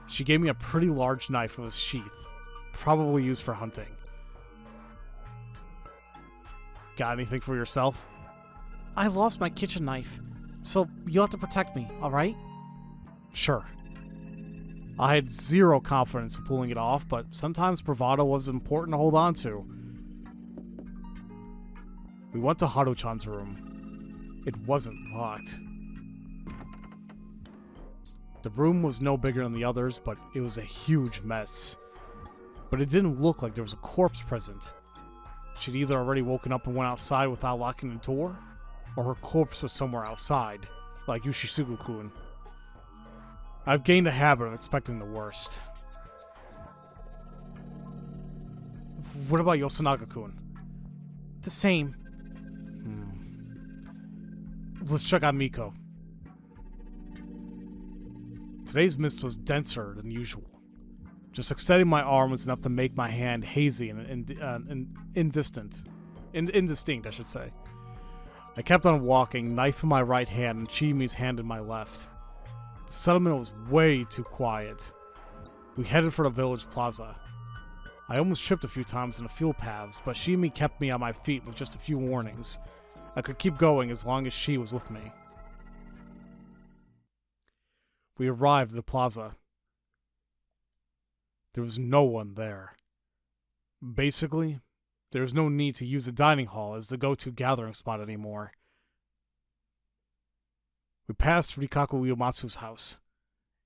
She gave me a pretty large knife with a sheath, probably used for hunting. Got anything for yourself? I lost my kitchen knife, so you'll have to protect me, alright? Sure. I had zero confidence in pulling it off, but sometimes bravado was important to hold on to. We went to Haru-chan's room. It wasn't locked. The room was no bigger than the others, but it was a huge mess. But it didn't look like there was a corpse present. She'd either already woken up and went outside without locking the door, or her corpse was somewhere outside, like Yushizugu-kun. I've gained a habit of expecting the worst. What about Yasunaga-kun? The same. Let's check on Miko. Today's mist was denser than usual. Just extending my arm was enough to make my hand hazy and indistinct, I should say. I kept on walking, knife in my right hand and Chiyomi's hand in my left. The settlement was way too quiet. We headed for the village plaza. I almost tripped a few times in the field paths, but Chiyomi kept me on my feet with just a few warnings. I could keep going as long as she was with me. We arrived at the plaza. There was no one there. Basically, there was no need to use the dining hall as the go-to gathering spot anymore. We passed Rikaku Uematsu's house.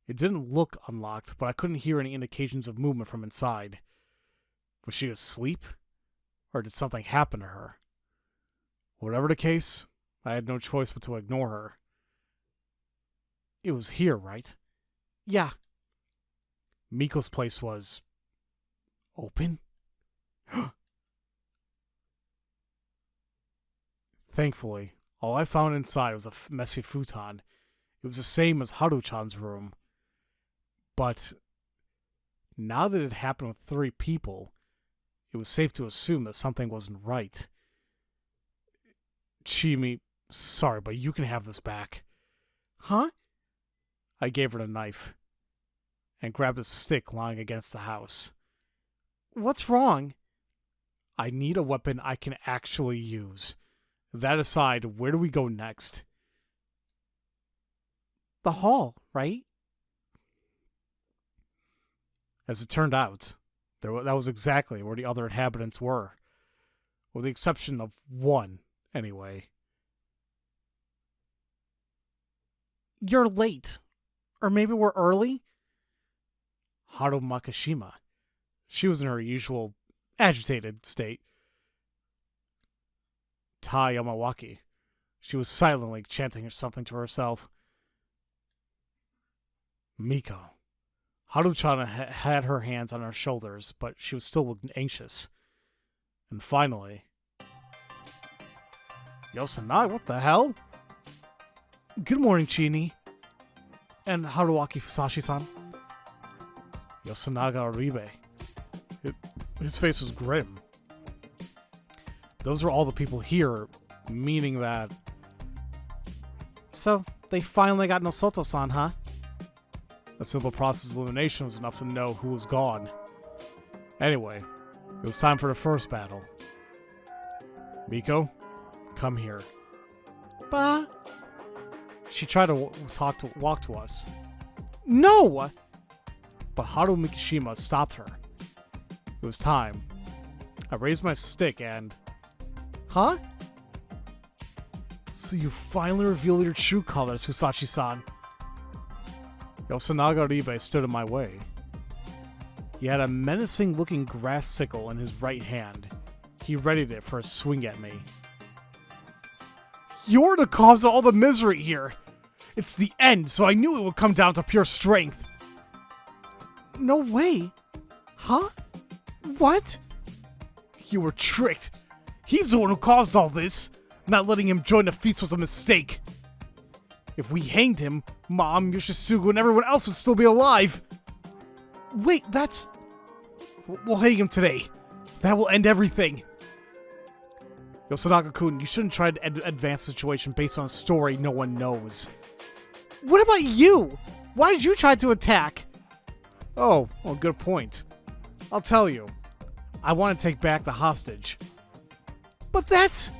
It didn't look unlocked, but I couldn't hear any indications of movement from inside. Was she asleep? Or did something happen to her? Whatever the case, I had no choice but to ignore her. It was here, right? Yeah. Miko's place was... open? Thankfully, all I found inside was a messy futon. It was the same as Haru-chan's room. But now that it happened with 3 people, it was safe to assume that something wasn't right. Chimi, sorry, but you can have this back. Huh? I gave her the knife and grabbed a stick lying against the house. What's wrong? I need a weapon I can actually use. That aside, where do we go next? The hall, right? As it turned out, that was exactly where the other inhabitants were. With the exception of one, anyway. You're late. Or maybe we're early? Haru Makishima. She was in her usual agitated state. Tai Yamawaki. She was silently chanting something to herself. Miko. Haru-chan had her hands on her shoulders, but she was still looking anxious. And finally... Yosanai, what the hell? Good morning, Chini. And Haruaki Fusashi-san. Yasunaga Oribe. His face was grim. Those are all the people here, meaning that... So, they finally got Nosoto-san, huh? A simple process of elimination was enough to know who was gone. Anyway, it was time for the first battle. Miko, come here. Bah. She tried to walk to us. No! But Haru Mikishima stopped her. It was time. I raised my stick and... Huh? So you finally revealed your true colors, Fusashi-san. Yasunaga Oribe stood in my way. He had a menacing-looking grass sickle in his right hand. He readied it for a swing at me. You're the cause of all the misery here! It's the end, so I knew it would come down to pure strength! No way! Huh? What? You were tricked! He's the one who caused all this! Not letting him join the feast was a mistake! If we hanged him, Mom, Yoshisugu, and everyone else would still be alive! Wait, that's... We'll hang him today. That will end everything. Yosanaka-kun, you shouldn't try to advance the situation based on a story no one knows. What about you? Why did you try to attack? Oh, well, good point. I'll tell you. I want to take back the hostage. But that's...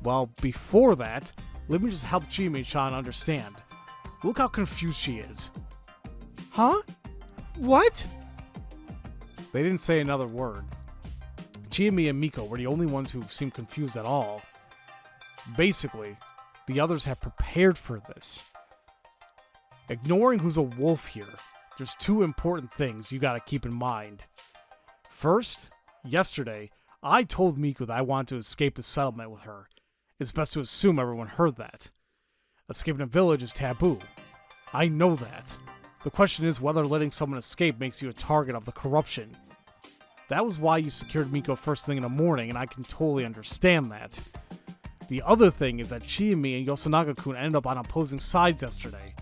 Well, before that, let me just help Chimi-chan understand. Look how confused she is. Huh? What? They didn't say another word. Chimi and Miko were the only ones who seemed confused at all. Basically, the others have prepared for this. Ignoring who's a wolf here, there's 2 important things you gotta keep in mind. First, yesterday, I told Miko that I wanted to escape the settlement with her. It's best to assume everyone heard that. Escaping a village is taboo. I know that. The question is whether letting someone escape makes you a target of the corruption. That was why you secured Miko first thing in the morning, and I can totally understand that. The other thing is that Chimi and Yosanaka-kun ended up on opposing sides yesterday.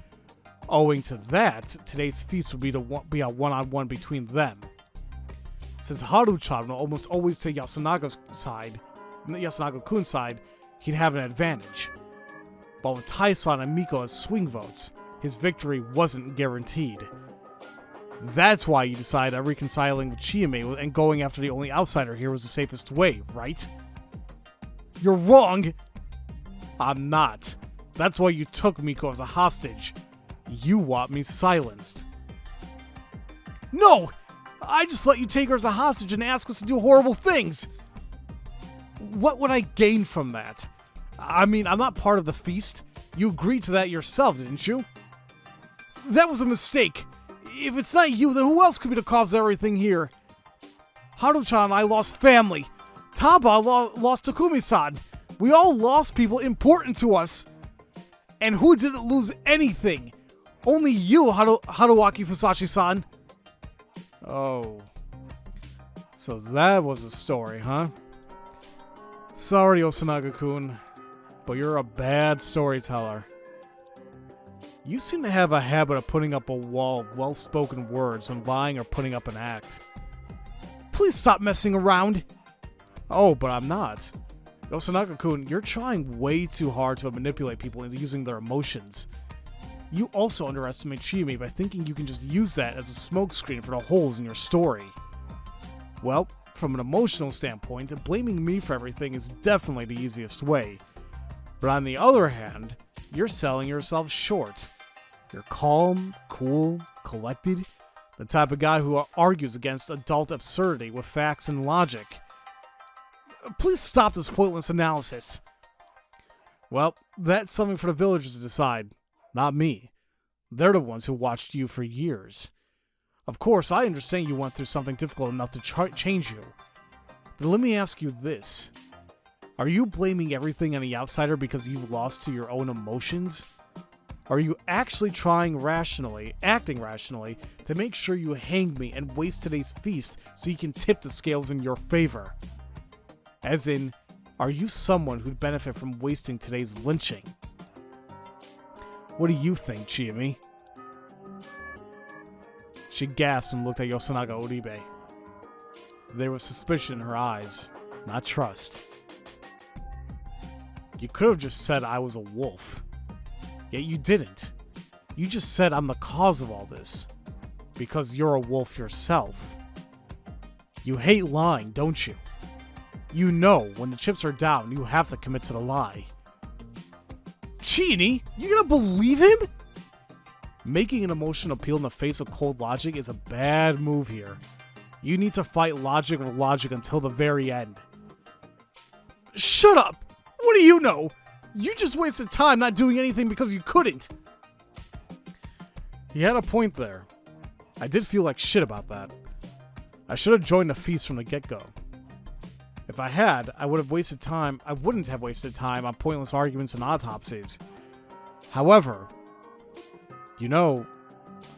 Owing to that, today's feast would be a one-on-one between them. Since Haru-chan will almost always take Yasunaga's side, Yasunaka-kun's side, he'd have an advantage. But with Tai-san and Miko as swing votes, his victory wasn't guaranteed. That's why you decided that reconciling with Chiyame and going after the only outsider here was the safest way, right? You're wrong! I'm not. That's why you took Miko as a hostage. You want me silenced. No! I just let you take her as a hostage and ask us to do horrible things! What would I gain from that? I mean, I'm not part of the feast. You agreed to that yourself, didn't you? That was a mistake. If it's not you, then who else could be the cause of everything here? Haru-chan and I lost family. Taba lost Takumi-san. We all lost people important to us. And who didn't lose anything? Only you, Haruaki Fusashi-san. Oh. So that was the story, huh? Sorry, Osanaga-kun. but you're a bad storyteller. You seem to have a habit of putting up a wall of well-spoken words when lying or putting up an act. Please stop messing around. Oh, but I'm not. Yosanaka-kun, you're trying way too hard to manipulate people into using their emotions. You also underestimate Chiemi by thinking you can just use that as a smokescreen for the holes in your story. Well, from an emotional standpoint, blaming me for everything is definitely the easiest way. But on the other hand, you're selling yourself short. You're calm, cool, collected, the type of guy who argues against adult absurdity with facts and logic. Please stop this pointless analysis. Well, that's something for the villagers to decide, not me. They're the ones who watched you for years. Of course, I understand you went through something difficult enough to change you. But let me ask you this. Are you blaming everything on the outsider because you've lost to your own emotions? Are you actually acting rationally, to make sure you hang me and waste today's feast so you can tip the scales in your favor? As in, are you someone who'd benefit from wasting today's lynching? What do you think, Chiemi? She gasped and looked at Yoshinaga Oribe. There was suspicion in her eyes, not trust. You could have just said I was a wolf. Yet you didn't. You just said I'm the cause of all this. Because you're a wolf yourself. You hate lying, don't you? You know when the chips are down, you have to commit to the lie. Chini, you gonna believe him? Making an emotional appeal in the face of cold logic is a bad move here. You need to fight logic with logic until the very end. Shut up! What do you know? You just wasted time not doing anything because you couldn't. He had a point there. I did feel like shit about that. I should have joined the feast from the get-go. If I had, I wouldn't have wasted time on pointless arguments and autopsies. However, you know,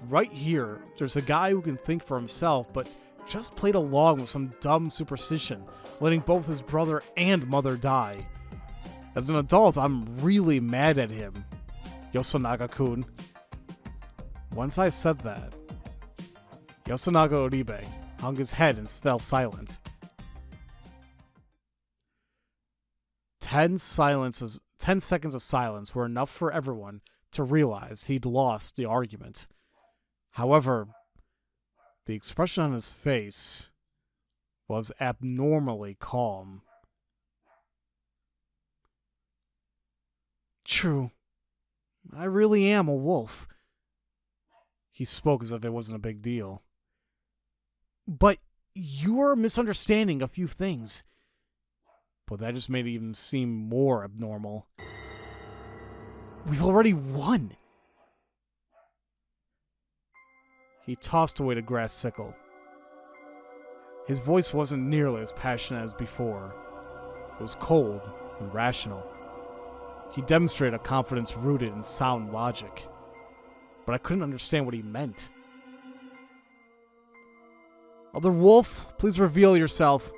right here, there's a guy who can think for himself, but just played along with some dumb superstition, letting both his brother and mother die. As an adult, I'm really mad at him, Yoshinaga-kun. Once I said that, Yasunaga Oribe hung his head and fell silent. 10 seconds of silence were enough for everyone to realize he'd lost the argument. However, the expression on his face was abnormally calm. True. I really am a wolf. He spoke as if it wasn't a big deal. But you're misunderstanding a few things. But that just made it even seem more abnormal. We've already won. He tossed away the grass sickle. His voice wasn't nearly as passionate as before. It was cold and rational. He demonstrated a confidence rooted in sound logic. But I couldn't understand what he meant. Other wolf, please reveal yourself.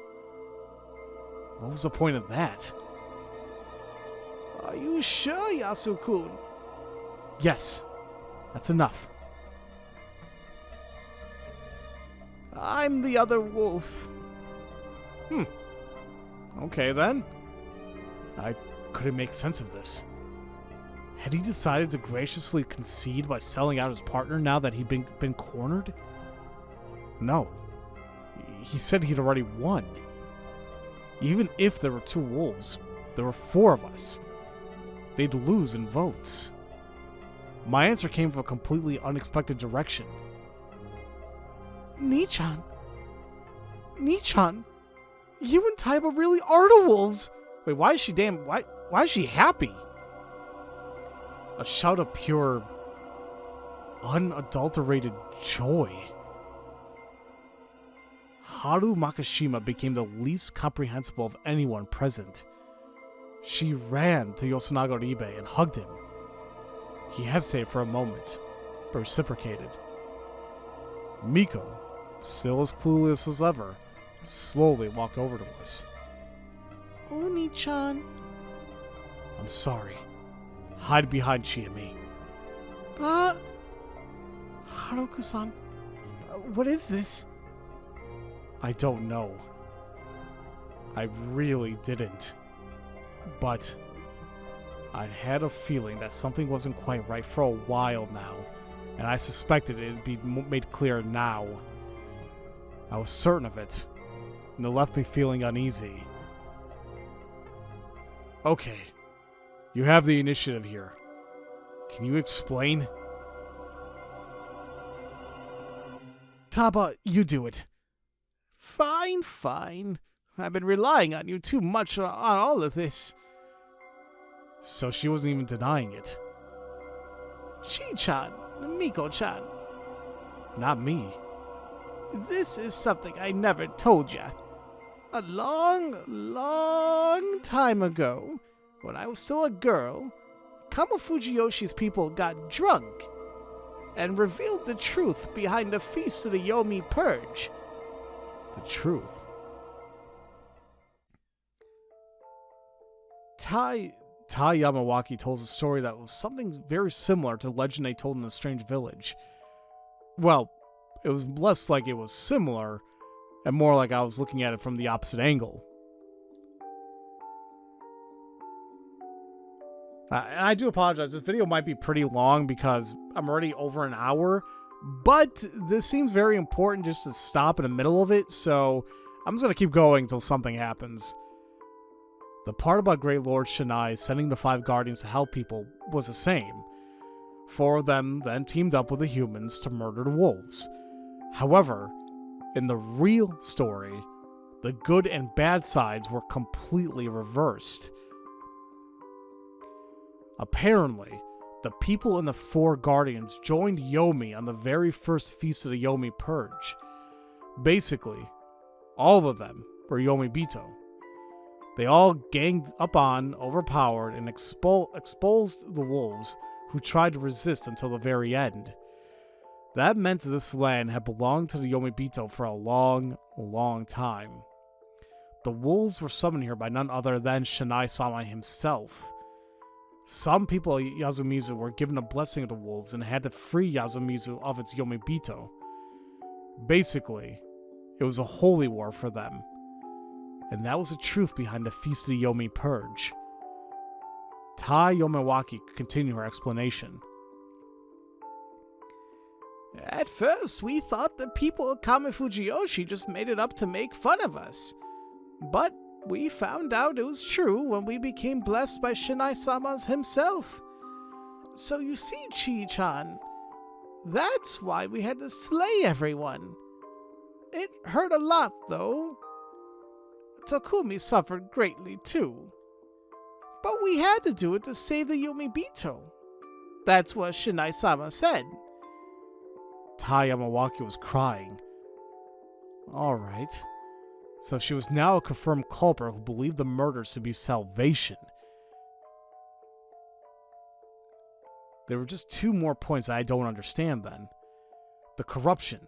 What was the point of that? Are you sure, Yasu-kun? Yes. That's enough. I'm the other wolf. Okay then. I couldn't make sense of this. Had he decided to graciously concede by selling out his partner now that he'd been cornered? No. He said he'd already won. Even if there were 2 wolves, there were 4 of us. They'd lose in votes. My answer came from a completely unexpected direction. Nichan, you and Taiba really are the wolves. Wait, why is she happy? A shout of pure, unadulterated joy. Haru Makishima became the least comprehensible of anyone present. She ran to Yoshinaga Oribe and hugged him. He hesitated for a moment, but reciprocated. Miko, still as clueless as ever, slowly walked over to us. Oni-chan. I'm sorry. Hide behind Chiemi. Haruka-san, what is this? I don't know. I really didn't. But I had a feeling that something wasn't quite right for a while now, and I suspected it'd be made clear now. I was certain of it, and it left me feeling uneasy. Okay, you have the initiative here. Can you explain? Taba, you do it. Fine. I've been relying on you too much on all of this. So she wasn't even denying it. Chi-chan, Miko-chan. Not me. This is something I never told ya. A long time ago, when I was still a girl, Kamo Fujiyoshi's people got drunk and revealed the truth behind the Feast of the Yomi Purge. The truth? Tai Yamawaki tells a story that was something very similar to the legend they told in the strange village. Well, it was less like it was similar, and more like I was looking at it from the opposite angle. And I do apologize, this video might be pretty long because I'm already over an hour, but this seems very important just to stop in the middle of it, so I'm just going to keep going until something happens. The part about Great Lord Shinai sending the 5 Guardians to help people was the same. 4 of them then teamed up with the humans to murder the wolves. However, in the real story, the good and bad sides were completely reversed. Apparently, the people in the 4 Guardians joined Yomi on the very first Feast of the Yomi Purge. Basically, all of them were Yomibito. They all ganged up on, overpowered, and exposed the wolves who tried to resist until the very end. That meant that this land had belonged to the Yomibito for a long time. The wolves were summoned here by none other than Shinai-sama himself. Some people at Yasumizu were given a blessing of the wolves and had to free Yasumizu of its Yomibito. Basically, it was a holy war for them. And that was the truth behind the Feast of the Yomi Purge. Tai Yamawaki could continue her explanation. At first, we thought the people of Kamo Fujiyoshi just made it up to make fun of us. But we found out it was true when we became blessed by Shinai-sama's himself. So you see, Chi-chan, that's why we had to slay everyone. It hurt a lot, though. Takumi suffered greatly, too. But we had to do it to save the Yomibito. That's what Shinai-sama said. Tai Yamawaki was crying. Alright. So she was now a confirmed culprit who believed the murders to be salvation. There were just 2 more points I don't understand then. The corruption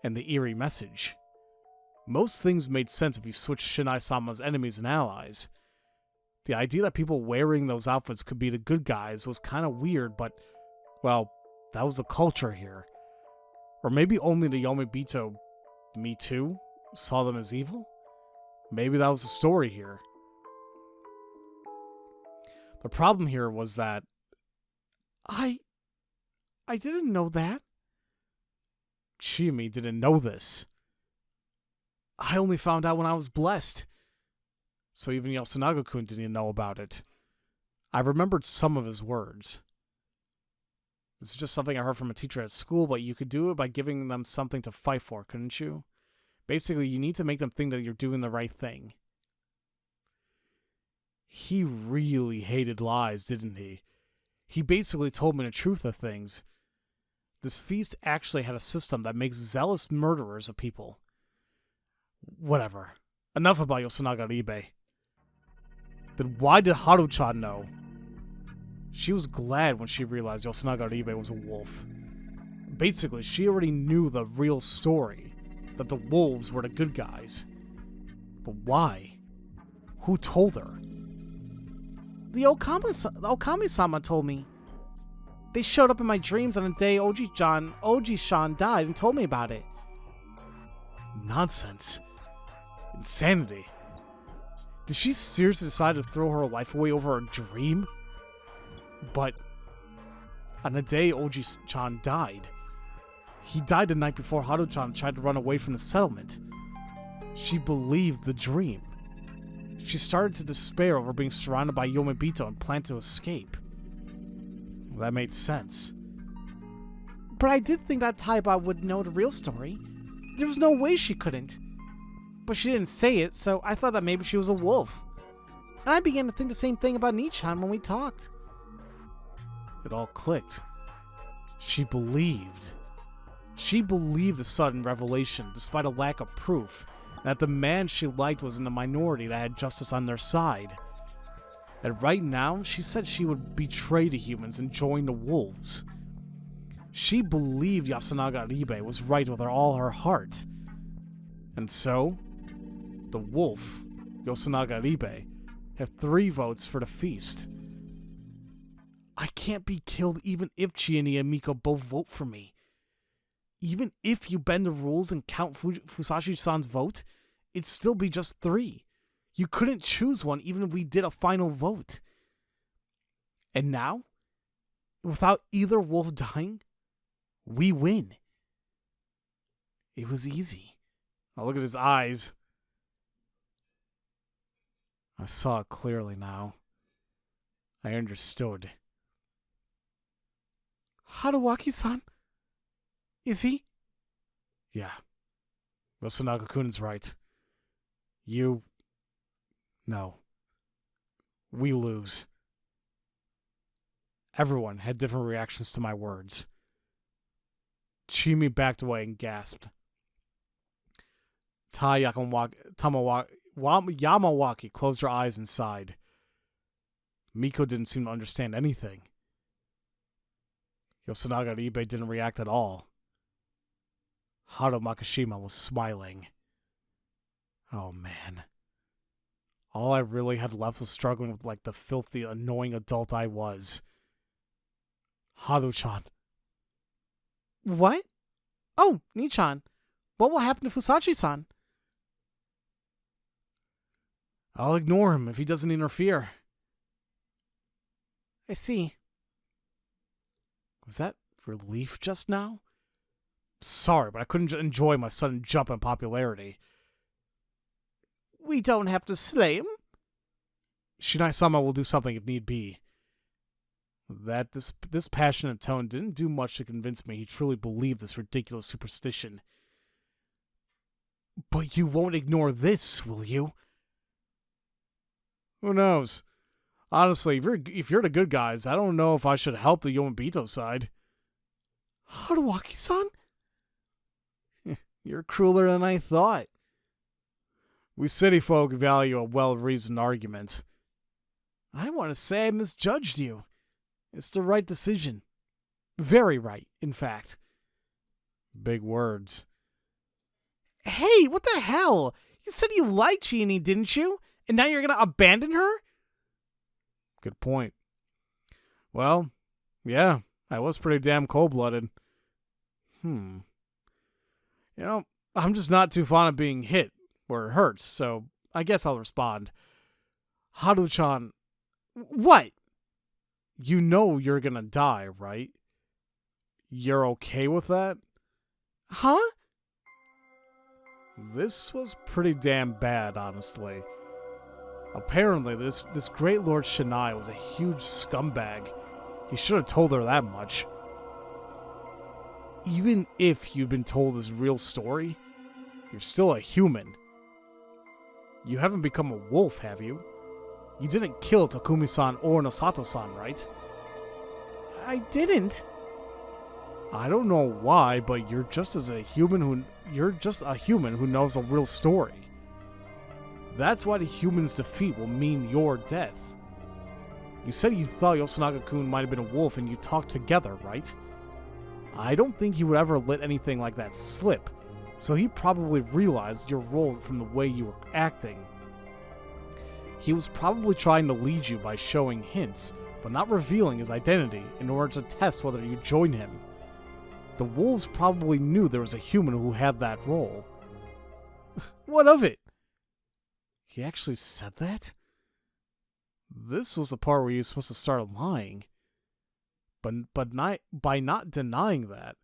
and the eerie message. Most things made sense if you switched Shinai-sama's enemies and allies. The idea that people wearing those outfits could be the good guys was kind of weird, but, well, that was the culture here. Or maybe only the Yomibito, me too, saw them as evil? Maybe that was the story here. The problem here was that I didn't know that. Chiemi didn't know this. I only found out when I was blessed. So even Yasunaga-kun didn't know about it. I remembered some of his words. This is just something I heard from a teacher at school, but you could do it by giving them something to fight for, couldn't you? Basically, you need to make them think that you're doing the right thing. He really hated lies, didn't he? He basically told me the truth of things. This feast actually had a system that makes zealous murderers of people. Whatever. Enough about Yasunaga Ribe. Then why did Haru-chan know? She was glad when she realized Yasunaga Ribe was a wolf. Basically, she already knew the real story, that the wolves were the good guys. But why? Who told her? The Okami-sama told me. They showed up in my dreams on the day Oji-chan died and told me about it. Nonsense. Insanity. Did she seriously decide to throw her life away over a dream? But on the day Oji-chan died, he died the night before Haru-chan tried to run away from the settlement. She believed the dream. She started to despair over being surrounded by Yomobito and planned to escape. Well, that made sense. But I did think that Taiba would know the real story. There was no way she couldn't. But she didn't say it, so I thought that maybe she was a wolf. And I began to think the same thing about Nichan when we talked. It all clicked. She believed. She believed the sudden revelation, despite a lack of proof, that the man she liked was in the minority that had justice on their side. And right now, she said she would betray the humans and join the wolves. She believed Yasunaga Aribe was right with all her heart. And so, the wolf, Yasunaga Aribe, had 3 votes for the feast. I can't be killed even if Chiini and Miko both vote for me. Even if you bend the rules and count Fusashi-san's vote, it'd still be just 3. You couldn't choose one even if we did a final vote. And now, without either wolf dying, we win. It was easy. Now look at his eyes. I saw it clearly now. I understood. Haruwaki-san? Is he? Yeah. Yasunaga-kun's right. No. We lose. Everyone had different reactions to my words. Chimi backed away and gasped. Yamawaki closed her eyes and sighed. Miko didn't seem to understand anything. Yasunaga Aribe didn't react at all. Haru Makishima was smiling. Oh man. All I really had left was struggling with like the filthy, annoying adult I was. Haru-chan. What? Oh, Nichan. What will happen to Fusashi-san? I'll ignore him if he doesn't interfere. I see. Was that relief just now? Sorry, but I couldn't enjoy my sudden jump in popularity. We don't have to slay him. Shinai-sama will do something if need be. This passionate tone didn't do much to convince me he truly believed this ridiculous superstition. But you won't ignore this, will you? Who knows? Honestly, if you're the good guys, I don't know if I should help the Yomobito side. Haruwaki-san? You're crueler than I thought. We city folk value a well-reasoned argument. I want to say I misjudged you. It's the right decision. Very right, in fact. Big words. Hey, what the hell? You said you liked Chiini, didn't you? And now you're gonna abandon her? Good point. Well, yeah, I was pretty damn cold-blooded. You know, I'm just not too fond of being hit where it hurts, so I guess I'll respond. Haru-chan. What? You know you're gonna die, right? You're okay with that? Huh? This was pretty damn bad, honestly. Apparently, this great Lord Shinai was a huge scumbag. He should have told her that much. Even if you've been told this real story, you're still a human. You haven't become a wolf, have you? You didn't kill Takumi-san or Nosato-san, right? I didn't. I don't know why, but you're just a human who knows a real story. That's why the human's defeat will mean your death. You said you thought Yasunaga-kun might have been a wolf and you talked together, right? I don't think he would ever let anything like that slip, so he probably realized your role from the way you were acting. He was probably trying to lead you by showing hints, but not revealing his identity in order to test whether you join him. The wolves probably knew there was a human who had that role. What of it? He actually said that? This was the part where you were supposed to start lying. But by not denying that,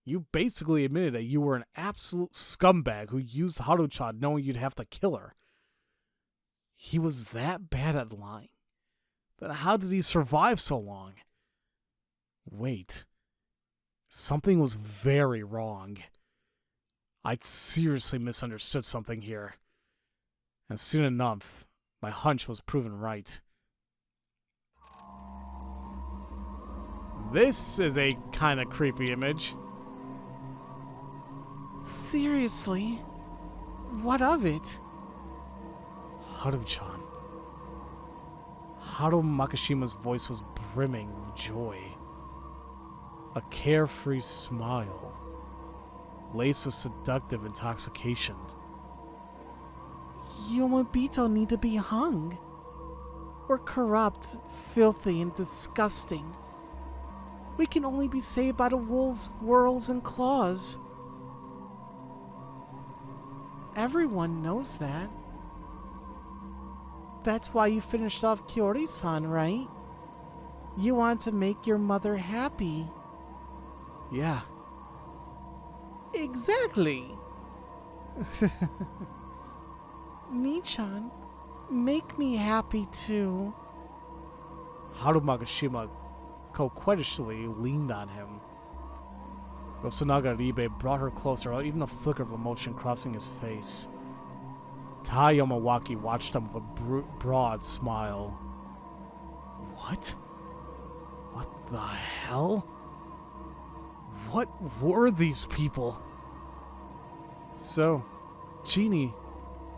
you basically admitted that you were an absolute scumbag who used Haruchan knowing you'd have to kill her. He was that bad at lying? Then how did he survive so long? Wait. Something was very wrong. I'd seriously misunderstood something here. And soon enough, my hunch was proven right. This is a kind of creepy image. Seriously? What of it? Haru-chan. Haru Makishima's voice was brimming with joy. A carefree smile, laced with seductive intoxication. Yomobito need to be hung. We're corrupt, filthy, and disgusting. We can only be saved by the wolves' whirls and claws. Everyone knows that. That's why you finished off Kiori-san, right? You want to make your mother happy. Yeah. Exactly. Nichan, make me happy too. Haru Makishima coquettishly leaned on him. Yosunaga Ribe brought her closer without even a flicker of emotion crossing his face. Tai Yamawaki watched him with a broad smile. What? What the hell? What were these people? So, Chini,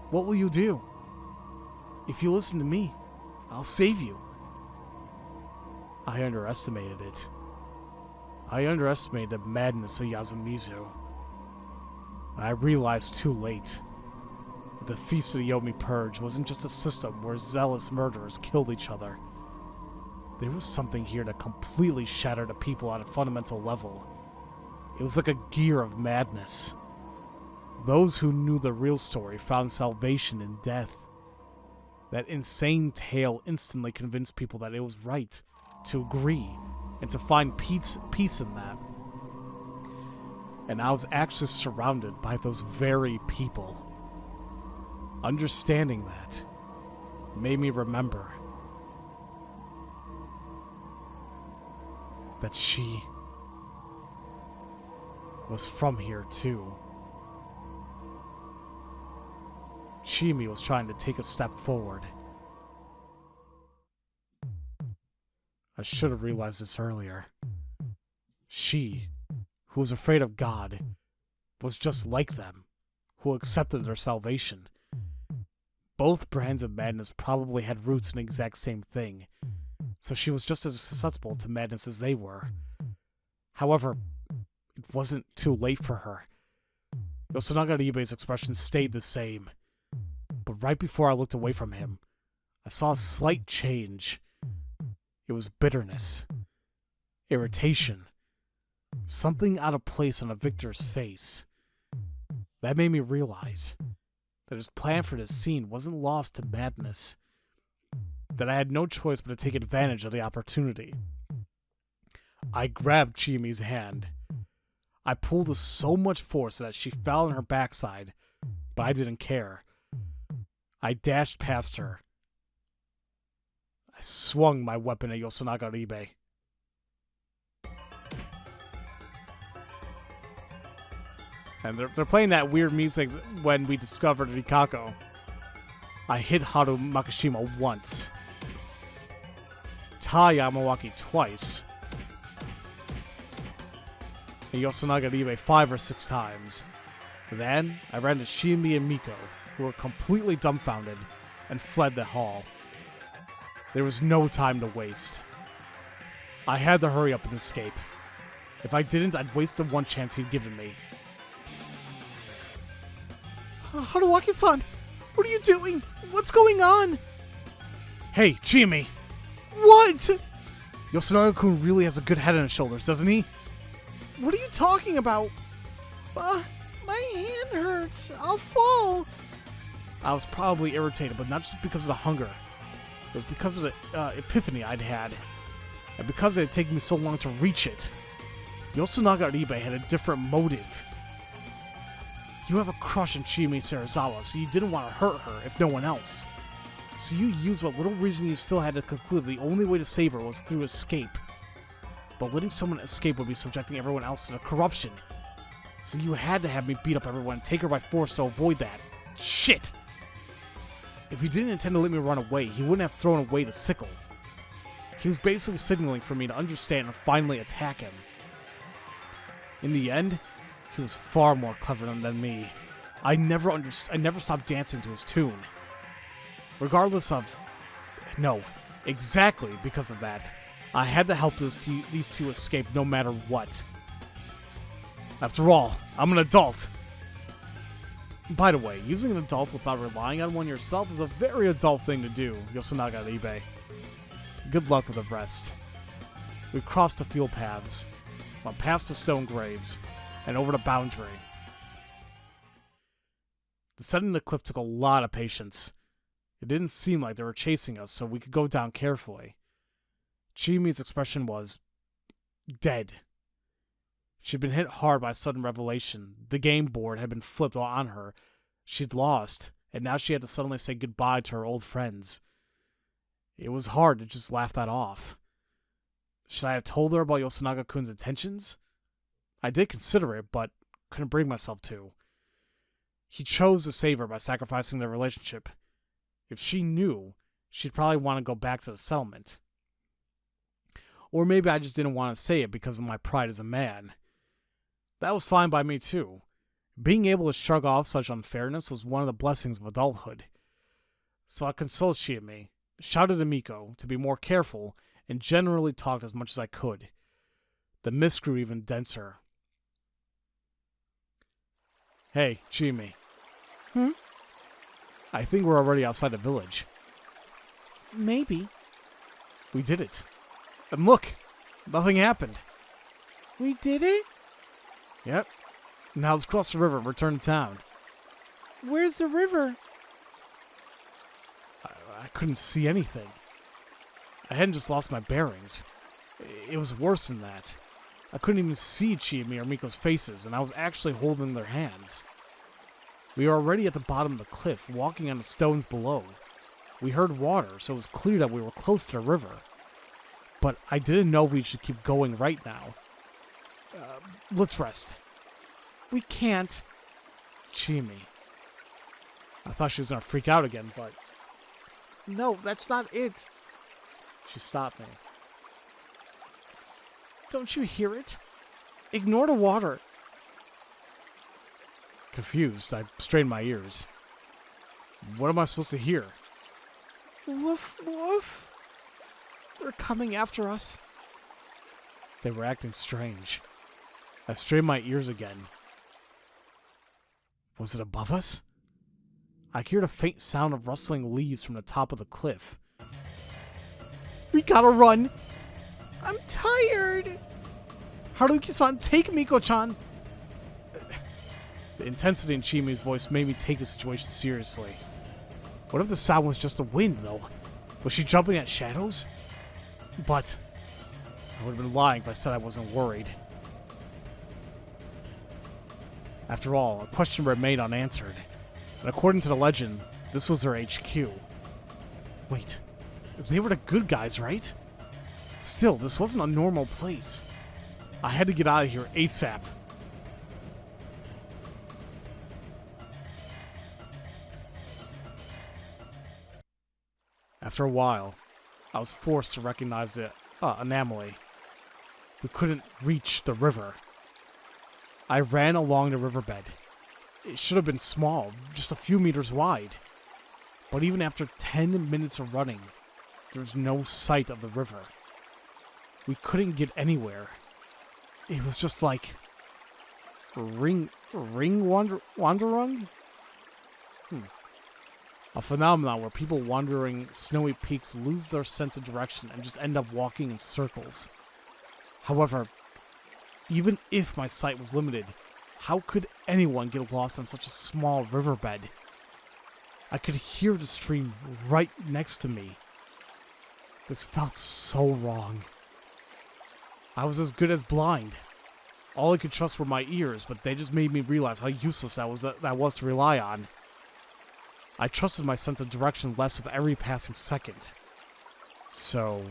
what will you do? If you listen to me, I'll save you. I underestimated it. I underestimated the madness of Yasumizu. I realized too late that the Feast of the Yomi Purge wasn't just a system where zealous murderers killed each other. There was something here that completely shattered the people on a fundamental level. It was like a gear of madness. Those who knew the real story found salvation in death. That insane tale instantly convinced people that it was right to agree and to find peace in that. And I was actually surrounded by those very people. Understanding that made me remember that she was from here too. Chimi was trying to take a step forward. I should have realized this earlier. She, who was afraid of God, was just like them, who accepted their salvation. Both brands of madness probably had roots in the exact same thing, so she was just as susceptible to madness as they were. However, it wasn't too late for her. Yosunaga Ribe's expression stayed the same, but right before I looked away from him, I saw a slight change. It was bitterness, irritation, something out of place on a victor's face. That made me realize that his plan for this scene wasn't lost to madness, that I had no choice but to take advantage of the opportunity. I grabbed Chimi's hand. I pulled with so much force that she fell on her backside, but I didn't care. I dashed past her. I swung my weapon at Yosunaga Ribe. And they're playing that weird music when we discovered Rikako. I hit Haru Makishima once. Tai Yamawaki twice. And Yosunaga Ribe 5 or 6 times. Then, I ran to Shimi and Miko, who were completely dumbfounded, and fled the hall. There was no time to waste. I had to hurry up and escape. If I didn't, I'd waste the one chance he'd given me. Haruaki-san, what are you doing? What's going on? Hey, Chimi! What? Yosunaga-kun really has a good head on his shoulders, doesn't he? What are you talking about? My hand hurts. I'll fall. I was probably irritated, but not just because of the hunger. It was because of the epiphany I'd had. And because it had taken me so long to reach it. Yosunaga Aribe had a different motive. You have a crush on Chimi Serizawa, so you didn't want to hurt her, if no one else. So you used what little reason you still had to conclude the only way to save her was through escape. But letting someone escape would be subjecting everyone else to the corruption. So you had to have me beat up everyone and take her by force to avoid that. Shit! If he didn't intend to let me run away, he wouldn't have thrown away the sickle. He was basically signaling for me to understand and finally attack him. In the end, he was far more clever than me. I never stopped dancing to his tune. Regardless of... No, exactly because of that. I had to help these two escape no matter what. After all, I'm an adult. By the way, using an adult without relying on one yourself is a very adult thing to do, Yosunaga Aribe. Good luck with the rest. We crossed the field paths, went past the stone graves, and over the boundary. Descending the cliff took a lot of patience. It didn't seem like they were chasing us, so we could go down carefully. Chimi's expression was dead. She'd been hit hard by a sudden revelation. The game board had been flipped on her. She'd lost, and now she had to suddenly say goodbye to her old friends. It was hard to just laugh that off. Should I have told her about Yosunaga-kun's intentions? I did consider it, but couldn't bring myself to. He chose to save her by sacrificing their relationship. If she knew, she'd probably want to go back to the settlement. Or maybe I just didn't want to say it because of my pride as a man. That was fine by me too. Being able to shrug off such unfairness was one of the blessings of adulthood. So I consoled Shiemi, shouted to Miko to be more careful, and generally talked as much as I could. The mist grew even denser. Hey, Chimi. I think we're already outside the village. Maybe. We did it. And look, nothing happened. We did it? Yep. Now let's cross the river and return to town. Where's the river? I couldn't see anything. I hadn't just lost my bearings. It was worse than that. I couldn't even see Chiemi or Miko's faces, and I was actually holding their hands. We were already at the bottom of the cliff, walking on the stones below. We heard water, so it was clear that we were close to the river. But I didn't know if we should keep going right now. Let's rest. We can't. Chimi. I thought she was going to freak out again, but... No, that's not it. She stopped me. Don't you hear it? Ignore the water. Confused, I strained my ears. What am I supposed to hear? Woof, woof. They're coming after us. They were acting strange. I strained my ears again. Was it above us? I could hear the faint sound of rustling leaves from the top of the cliff. We gotta run. I'm tired. Haruki-san, take Miko-chan. The intensity in Chimi's voice made me take the situation seriously. What if the sound was just the wind, though? Was she jumping at shadows? But I would have been lying if I said I wasn't worried. After all, a question remained unanswered. And according to the legend, this was their HQ. Wait, they were the good guys, right? Still, this wasn't a normal place. I had to get out of here ASAP. After a while, I was forced to recognize the anomaly. We couldn't reach the river. I ran along the riverbed. It should have been small, just a few meters wide. But even after 10 minutes of running, there was no sight of the river. We couldn't get anywhere. It was just like Ring Wanderung? A phenomenon where people wandering snowy peaks lose their sense of direction and just end up walking in circles. However, even if my sight was limited, how could anyone get lost on such a small riverbed? I could hear the stream right next to me. This felt so wrong. I was as good as blind. All I could trust were my ears, but they just made me realize how useless that was to rely on. I trusted my sense of direction less with every passing second. So,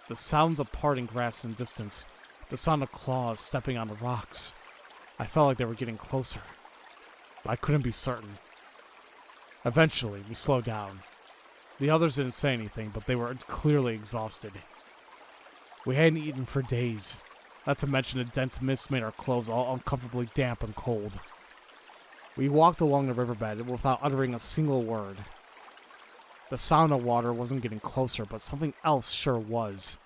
the sounds of parting grass in the distance, the sound of claws stepping on the rocks, I felt like they were getting closer, but I couldn't be certain. Eventually, we slowed down. The others didn't say anything, but they were clearly exhausted. We hadn't eaten for days, not to mention a dense mist made our clothes all uncomfortably damp and cold. We walked along the riverbed without uttering a single word. The sound of water wasn't getting closer, but something else sure was.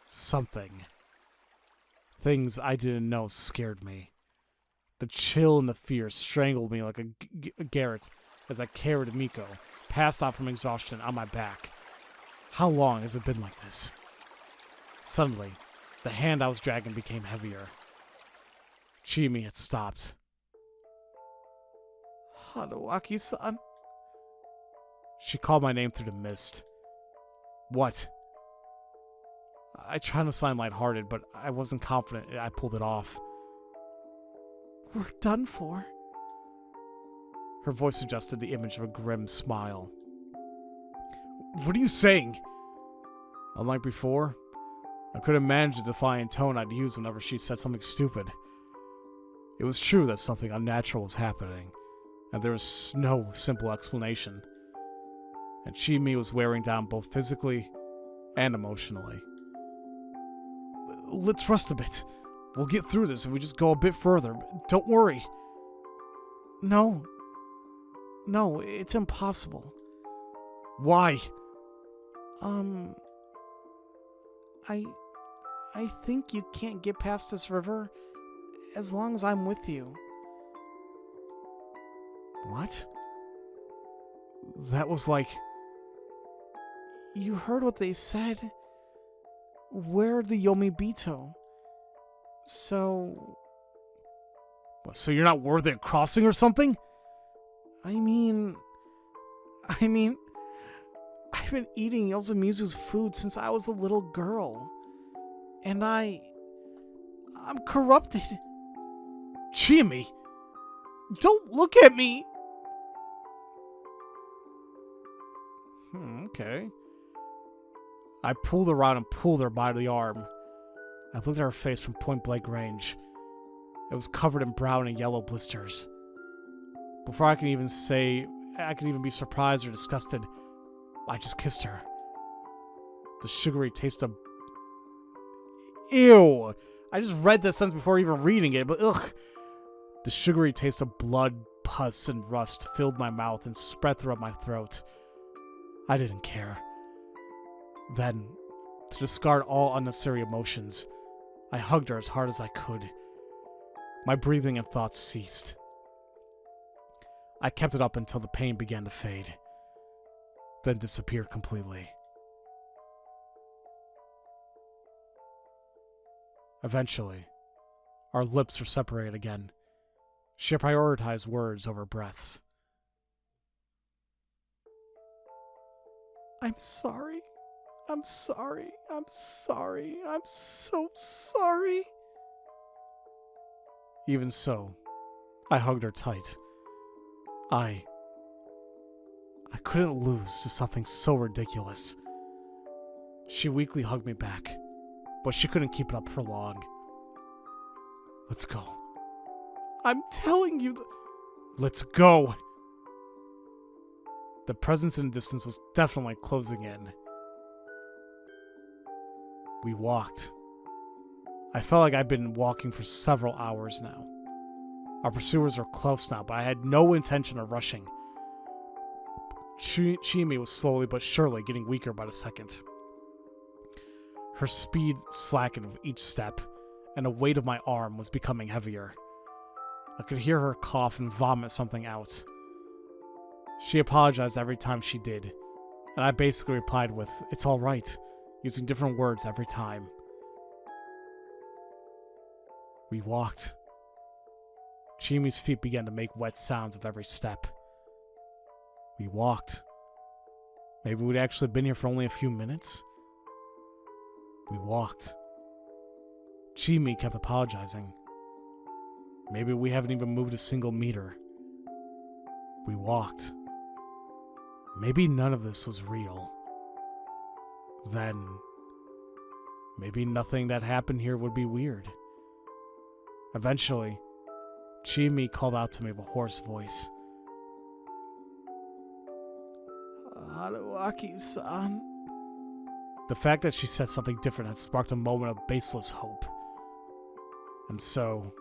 Something. Things I didn't know scared me. The chill and the fear strangled me like a garret as I carried Miko, passed out from exhaustion, on my back. How long has it been like this? Suddenly, the hand I was dragging became heavier. Chimi had stopped. Haruaki-san. She called my name through the mist. What? I tried to sound lighthearted, but I wasn't confident I pulled it off. We're done for. Her voice suggested the image of a grim smile. What are you saying? Unlike before, I couldn't manage the defiant tone I'd use whenever she said something stupid. It was true that something unnatural was happening, and there was no simple explanation. And Chimi was wearing down both physically and emotionally. Let's rest a bit. We'll get through this if we just go a bit further. Don't worry. No, it's impossible. Why? I think you can't get past this river as long as I'm with you. What? That was like... You heard what they said. We're the Yomibito. So you're not worthy of crossing or something? I mean, I've been eating Yasumizu's food since I was a little girl. And I'm corrupted. Chimi! Don't look at me! Okay. I pulled her around and pulled her by the arm. I looked at her face from point-blank range. It was covered in brown and yellow blisters. Before I could even be surprised or disgusted, I just kissed her. The sugary taste of... Ew! I just read that sentence before even reading it, but ugh! The sugary taste of blood, pus, and rust filled my mouth and spread throughout my throat. I didn't care. Then, to discard all unnecessary emotions, I hugged her as hard as I could. My breathing and thoughts ceased. I kept it up until the pain began to fade, then disappeared completely. Eventually, our lips were separated again. She prioritized words over breaths. I'm sorry. I'm sorry. I'm sorry. I'm so sorry. Even so, I hugged her tight. I couldn't lose to something so ridiculous. She weakly hugged me back, but she couldn't keep it up for long. Let's go. I'm telling you. Let's go. The presence in the distance was definitely closing in. We walked. I felt like I'd been walking for several hours now. Our pursuers were close now, but I had no intention of rushing. Chimi was slowly but surely getting weaker by the second. Her speed slackened with each step, and the weight of my arm was becoming heavier. I could hear her cough and vomit something out. She apologized every time she did, and I basically replied with, "It's alright," using different words every time. We walked. Chimi's feet began to make wet sounds with every step. We walked. Maybe we'd actually been here for only a few minutes? We walked. Chimi kept apologizing. Maybe we haven't even moved a single meter. We walked. Maybe none of this was real. Then, maybe nothing that happened here would be weird. Eventually, Chimi called out to me with a hoarse voice. Haruaki-san. The fact that she said something different had sparked a moment of baseless hope. And so,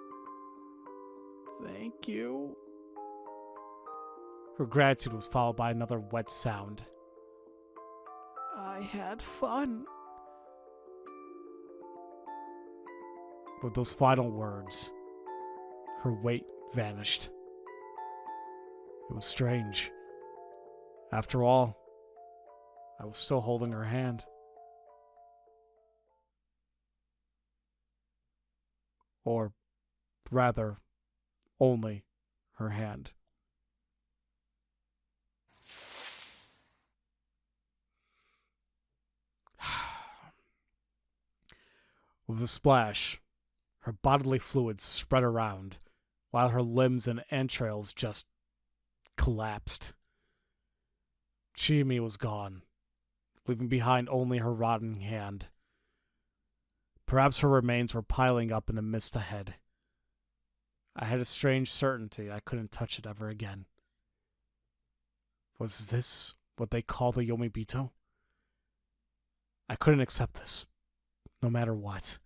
Thank you. her gratitude was followed by another wet sound. I had fun. With those final words, her weight vanished. It was strange. After all, I was still holding her hand. Or, rather, only her hand. With a splash, her bodily fluids spread around, while her limbs and entrails just collapsed. Chimi was gone, leaving behind only her rotting hand. Perhaps her remains were piling up in the mist ahead. I had a strange certainty I couldn't touch it ever again. Was this what they call the Yomibito? I couldn't accept this, no matter what.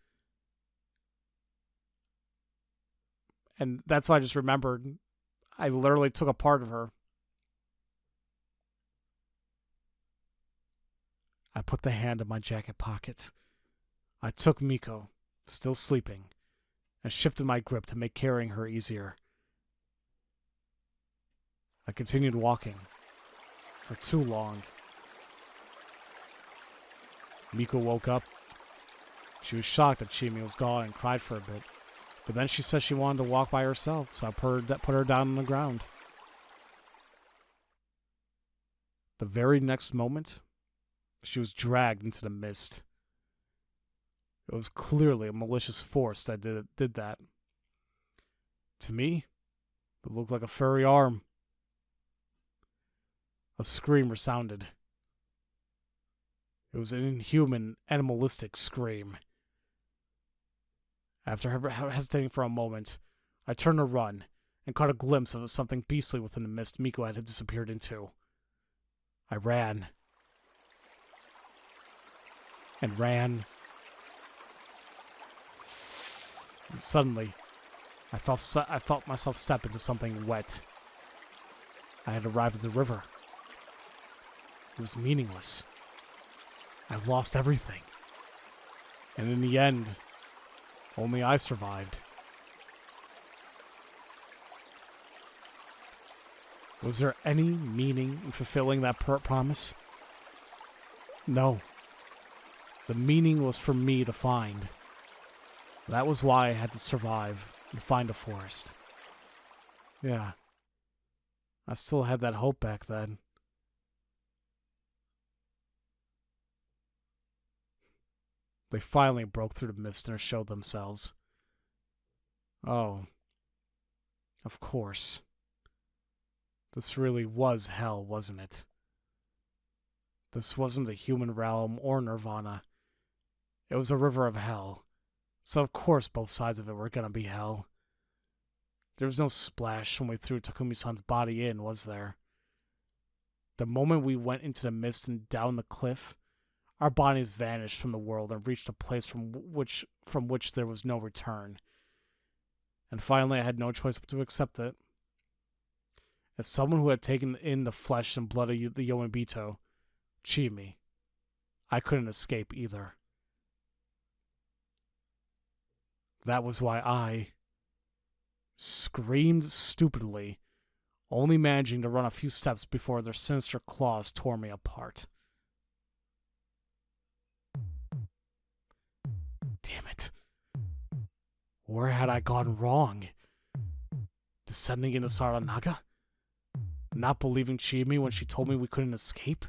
And that's why I just remembered I literally took a part of her. I put the hand in my jacket pocket. I took Miko, still sleeping, and shifted my grip to make carrying her easier. I continued walking, for too long. Miko woke up. She was shocked that Chimi was gone and cried for a bit, but then she said she wanted to walk by herself, so I put her down on the ground. The very next moment, she was dragged into the mist. It was clearly a malicious force that did that. To me, it looked like a furry arm. A scream resounded. It was an inhuman, animalistic scream. After hesitating for a moment, I turned to run and caught a glimpse of something beastly within the mist Miko had disappeared into. I ran. And ran. And suddenly, I felt myself step into something wet. I had arrived at the river. It was meaningless. I've lost everything. And in the end, only I survived. Was there any meaning in fulfilling that promise? No. The meaning was for me to find. That was why I had to survive and find a forest. Yeah. I still had that hope back then. They finally broke through the mist and showed themselves. Oh. Of course. This really was hell, wasn't it? This wasn't a human realm or nirvana. It was a river of hell. So of course both sides of it were gonna be hell. There was no splash when we threw Takumi-san's body in, was there? The moment we went into the mist and down the cliff, our bodies vanished from the world and reached a place from which there was no return. And finally I had no choice but to accept it. As someone who had taken in the flesh and blood of the Yomibito, Chimi, I couldn't escape either. That was why I screamed stupidly only managing to run a few steps before their sinister claws tore me apart. Damn it. Where had I gone wrong? Descending into Saranaga? Not believing Chimi when she told me we couldn't escape?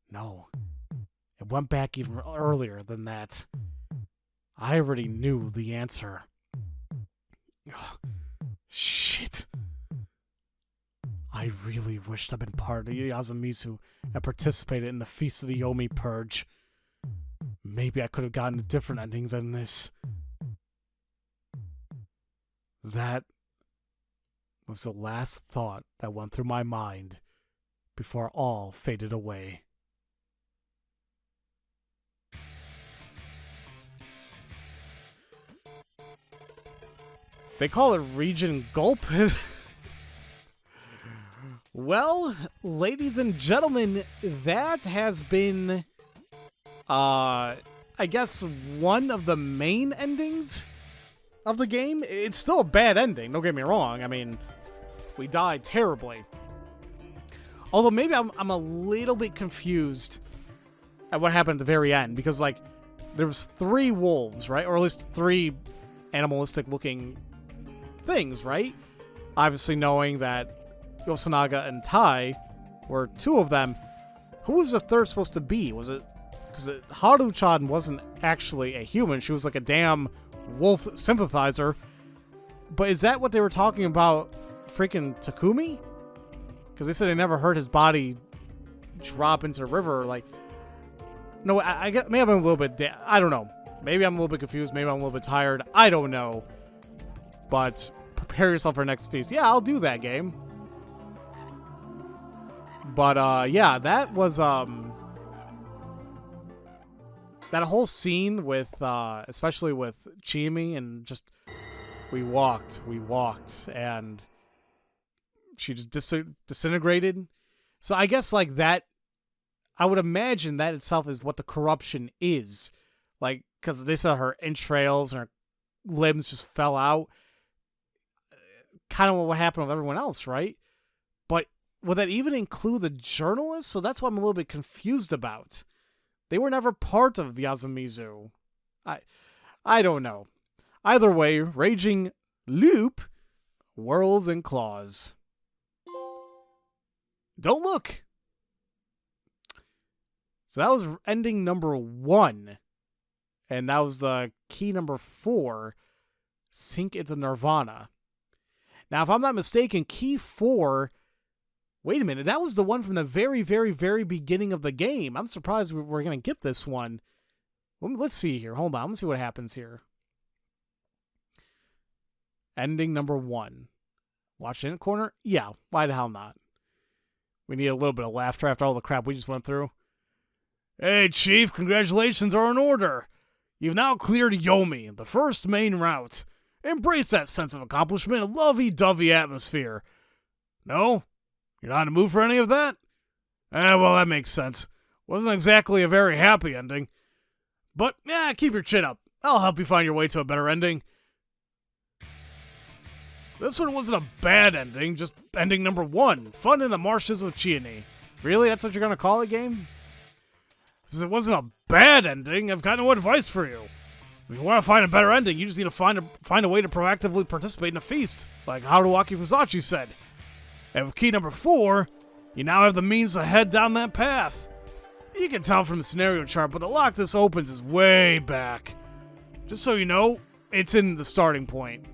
No. It went back even earlier than that. I already knew the answer. Ugh. Shit. I really wished I'd been part of Yasumizu and participated in the Feast of the Yomi Purge. Maybe I could have gotten a different ending than this. That was the last thought that went through my mind before all faded away. They call it Region Gulp. Well, ladies and gentlemen, that has been, I guess, one of the main endings of the game. It's still a bad ending, don't get me wrong. I mean, we died terribly. Although maybe I'm a little bit confused at what happened at the very end, because, like, there was 3 wolves, right? Or at least 3 animalistic-looking things, right? Obviously knowing that Yosanaga and Tai were 2 of them. Who was the third supposed to be? Was it... because Haru-chan wasn't actually a human. She was like a damn wolf sympathizer. But is that what they were talking about freaking Takumi? Because they said they never heard his body drop into the river. Like, no, I get, maybe I'm a little bit... I don't know. Maybe I'm a little bit confused. Maybe I'm a little bit tired. I don't know. But prepare yourself for next feast. Yeah, I'll do that game. But, yeah, that was, that whole scene with, especially with Chimi, and just, we walked, and she just disintegrated. So I guess, like, that, I would imagine that itself is what the corruption is. Like, because they said her entrails and her limbs just fell out. Kind of what happened with everyone else, right? But would that even include the journalists? So that's what I'm a little bit confused about. They were never part of Yasumizu. I don't know. Either way, Raging Loop, Whirls and Claws. Don't look. So that was ending number 1. And that was the key number 4, Sink into Nirvana. Now, if I'm not mistaken, key 4... Wait a minute, that was the one from the very, very, very beginning of the game. I'm surprised we're going to get this one. Let's see here. Hold on. Let's see what happens here. Ending number 1. Watch in the corner? Yeah, why the hell not? We need a little bit of laughter after all the crap we just went through. Hey, Chief, congratulations are in order. You've now cleared Yomi, the first main route. Embrace that sense of accomplishment and lovey-dovey atmosphere. No? You're not in the mood for any of that? Well, that makes sense. Wasn't exactly a very happy ending. But, yeah, keep your chin up. I'll help you find your way to a better ending. This one wasn't a bad ending, just ending number 1. Fun in the marshes with Chiani. Really? That's what you're going to call a game? Since it wasn't a bad ending, I've got no advice for you. If you want to find a better ending, you just need to find a way to proactively participate in a feast, like Haruaki Fusachi said. And with key number 4, you now have the means to head down that path. You can tell from the scenario chart, but the lock this opens is way back. Just so you know, it's in the starting point.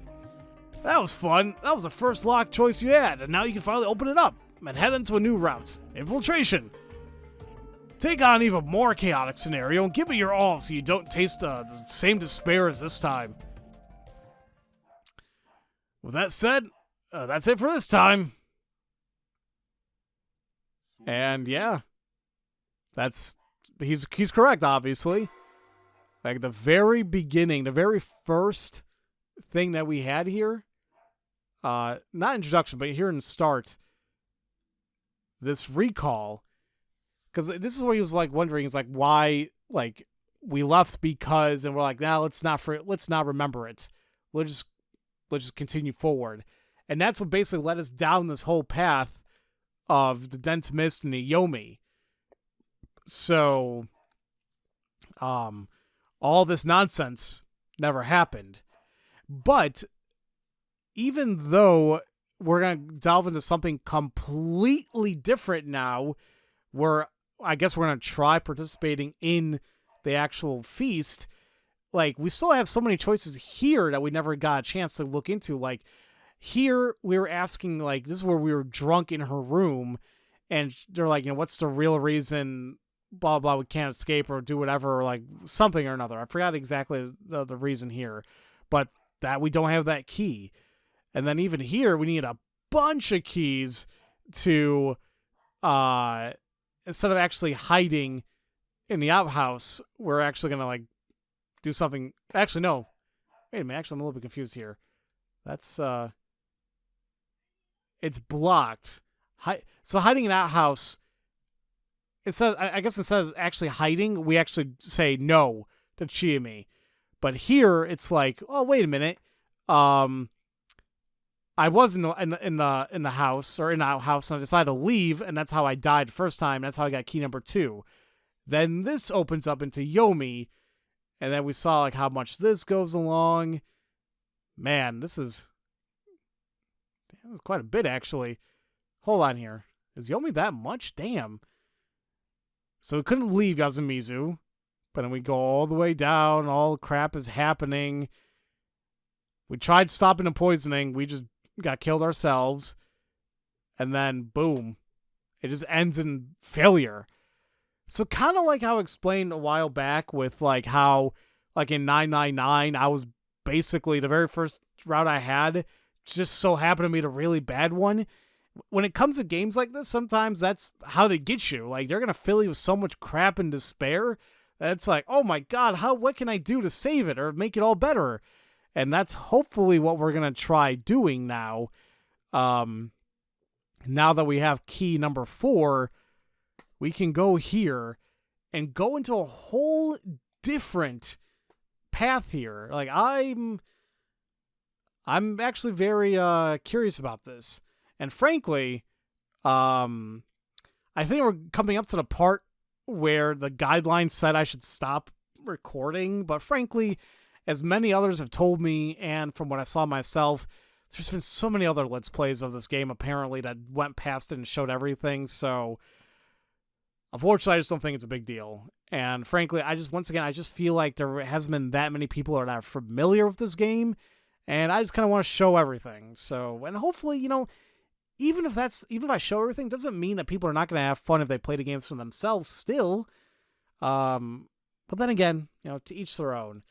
That was fun. That was the first lock choice you had, and now you can finally open it up and head into a new route. Infiltration. Take on an even more chaotic scenario and give it your all so you don't taste the same despair as this time. With that said, that's it for this time. And yeah, he's correct, obviously. Like the very beginning, the very first thing that we had here, not introduction, but here in the start, this recall, because this is where he was like wondering, is like why like we left because, and we're like, nah, let's not remember it. Let's just continue forward. And that's what basically led us down this whole path of the dense mist and the Yomi. So, all this nonsense never happened. But even though we're going to delve into something completely different now, where I guess we're going to try participating in the actual feast, like, we still have so many choices here that we never got a chance to look into. Like, here we were asking, like, this is where we were drunk in her room, and they're like, what's the real reason, blah, blah, we can't escape or do whatever, or like something or another. I forgot exactly the reason here, but that we don't have that key. And then even here, we need a bunch of keys to, instead of actually hiding in the outhouse, we're actually going to, like, do something. Actually, no. Wait a minute. Actually, I'm a little bit confused here. That's, it's blocked. So hiding in that house, it says, I guess instead of actually hiding, we actually say no to Chiyomi. But here, it's like, oh, wait a minute. I was in the house, or in the outhouse, and I decided to leave, and that's how I died the first time. That's how I got key number 2. Then this opens up into Yomi, and then we saw, like, how much this goes along. Man, this is quite a bit, actually. Hold on here. Is Yomi that much? Damn. So we couldn't leave Yasumizu, but then we go all the way down. All the crap is happening. We tried stopping the poisoning. We just got killed ourselves. And then, boom. It just ends in failure. So kind of like how I explained a while back with, like, how, like, in 999, I was basically, the very first route I had just so happened to be the really bad one. When it comes to games like this, sometimes that's how they get you. Like, they're going to fill you with so much crap and despair that it's like, oh my god, what can I do to save it or make it all better? And that's hopefully what we're going to try doing now. Now that we have key number 4, we can go here and go into a whole different path here. Like, I'm actually very curious about this. And frankly, I think we're coming up to the part where the guidelines said I should stop recording. But frankly, as many others have told me, and from what I saw myself, there's been so many other Let's Plays of this game, apparently, that went past it and showed everything. So, unfortunately, I just don't think it's a big deal. And frankly, I just feel like there hasn't been that many people that are familiar with this game. And I just kind of want to show everything. So, and hopefully, even if I show everything, doesn't mean that people are not going to have fun if they play the games for themselves still. But then again, to each their own.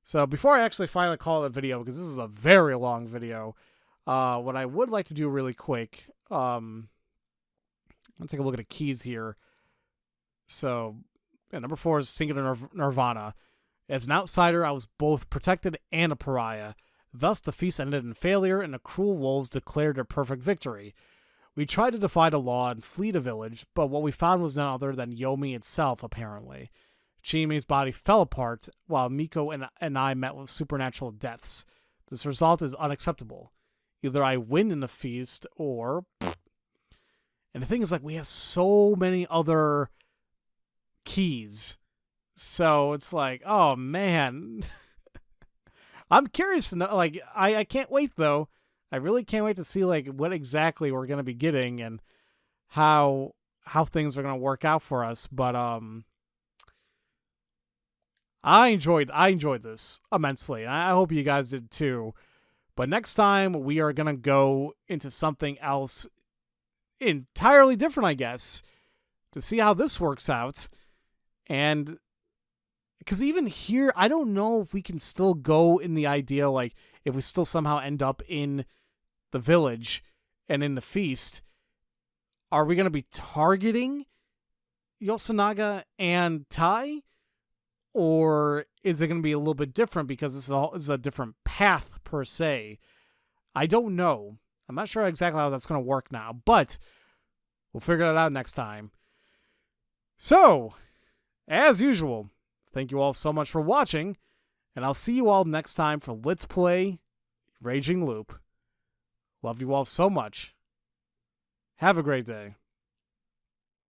So before I actually finally call it a video, because this is a very long video, what I would like to do really quick, let's take a look at the keys here. So, number 4 is Singular Nirvana. As an outsider, I was both protected and a pariah. Thus, the feast ended in failure, and the cruel wolves declared their perfect victory. We tried to defy the law and flee the village, but what we found was none other than Yomi itself, apparently. Chiyomi's body fell apart, while Miko and I met with supernatural deaths. This result is unacceptable. Either I win in the feast, or... And the thing is, like, we have so many other keys. So it's like, oh, man... I'm curious to know, like, I can't wait, though. I really can't wait to see, like, what exactly we're going to be getting and how things are going to work out for us. But, I enjoyed this immensely. And I hope you guys did, too. But next time, we are going to go into something else entirely different, I guess, to see how this works out. And... because even here, I don't know if we can still go in the idea, like, if we still somehow end up in the village and in the feast, are we going to be targeting Yosunaga and Tai? Or is it going to be a little bit different because this is a different path, per se? I don't know. I'm not sure exactly how that's going to work now, but we'll figure it out next time. So, as usual... thank you all so much for watching, and I'll see you all next time for Let's Play Raging Loop. Loved you all so much. Have a great day.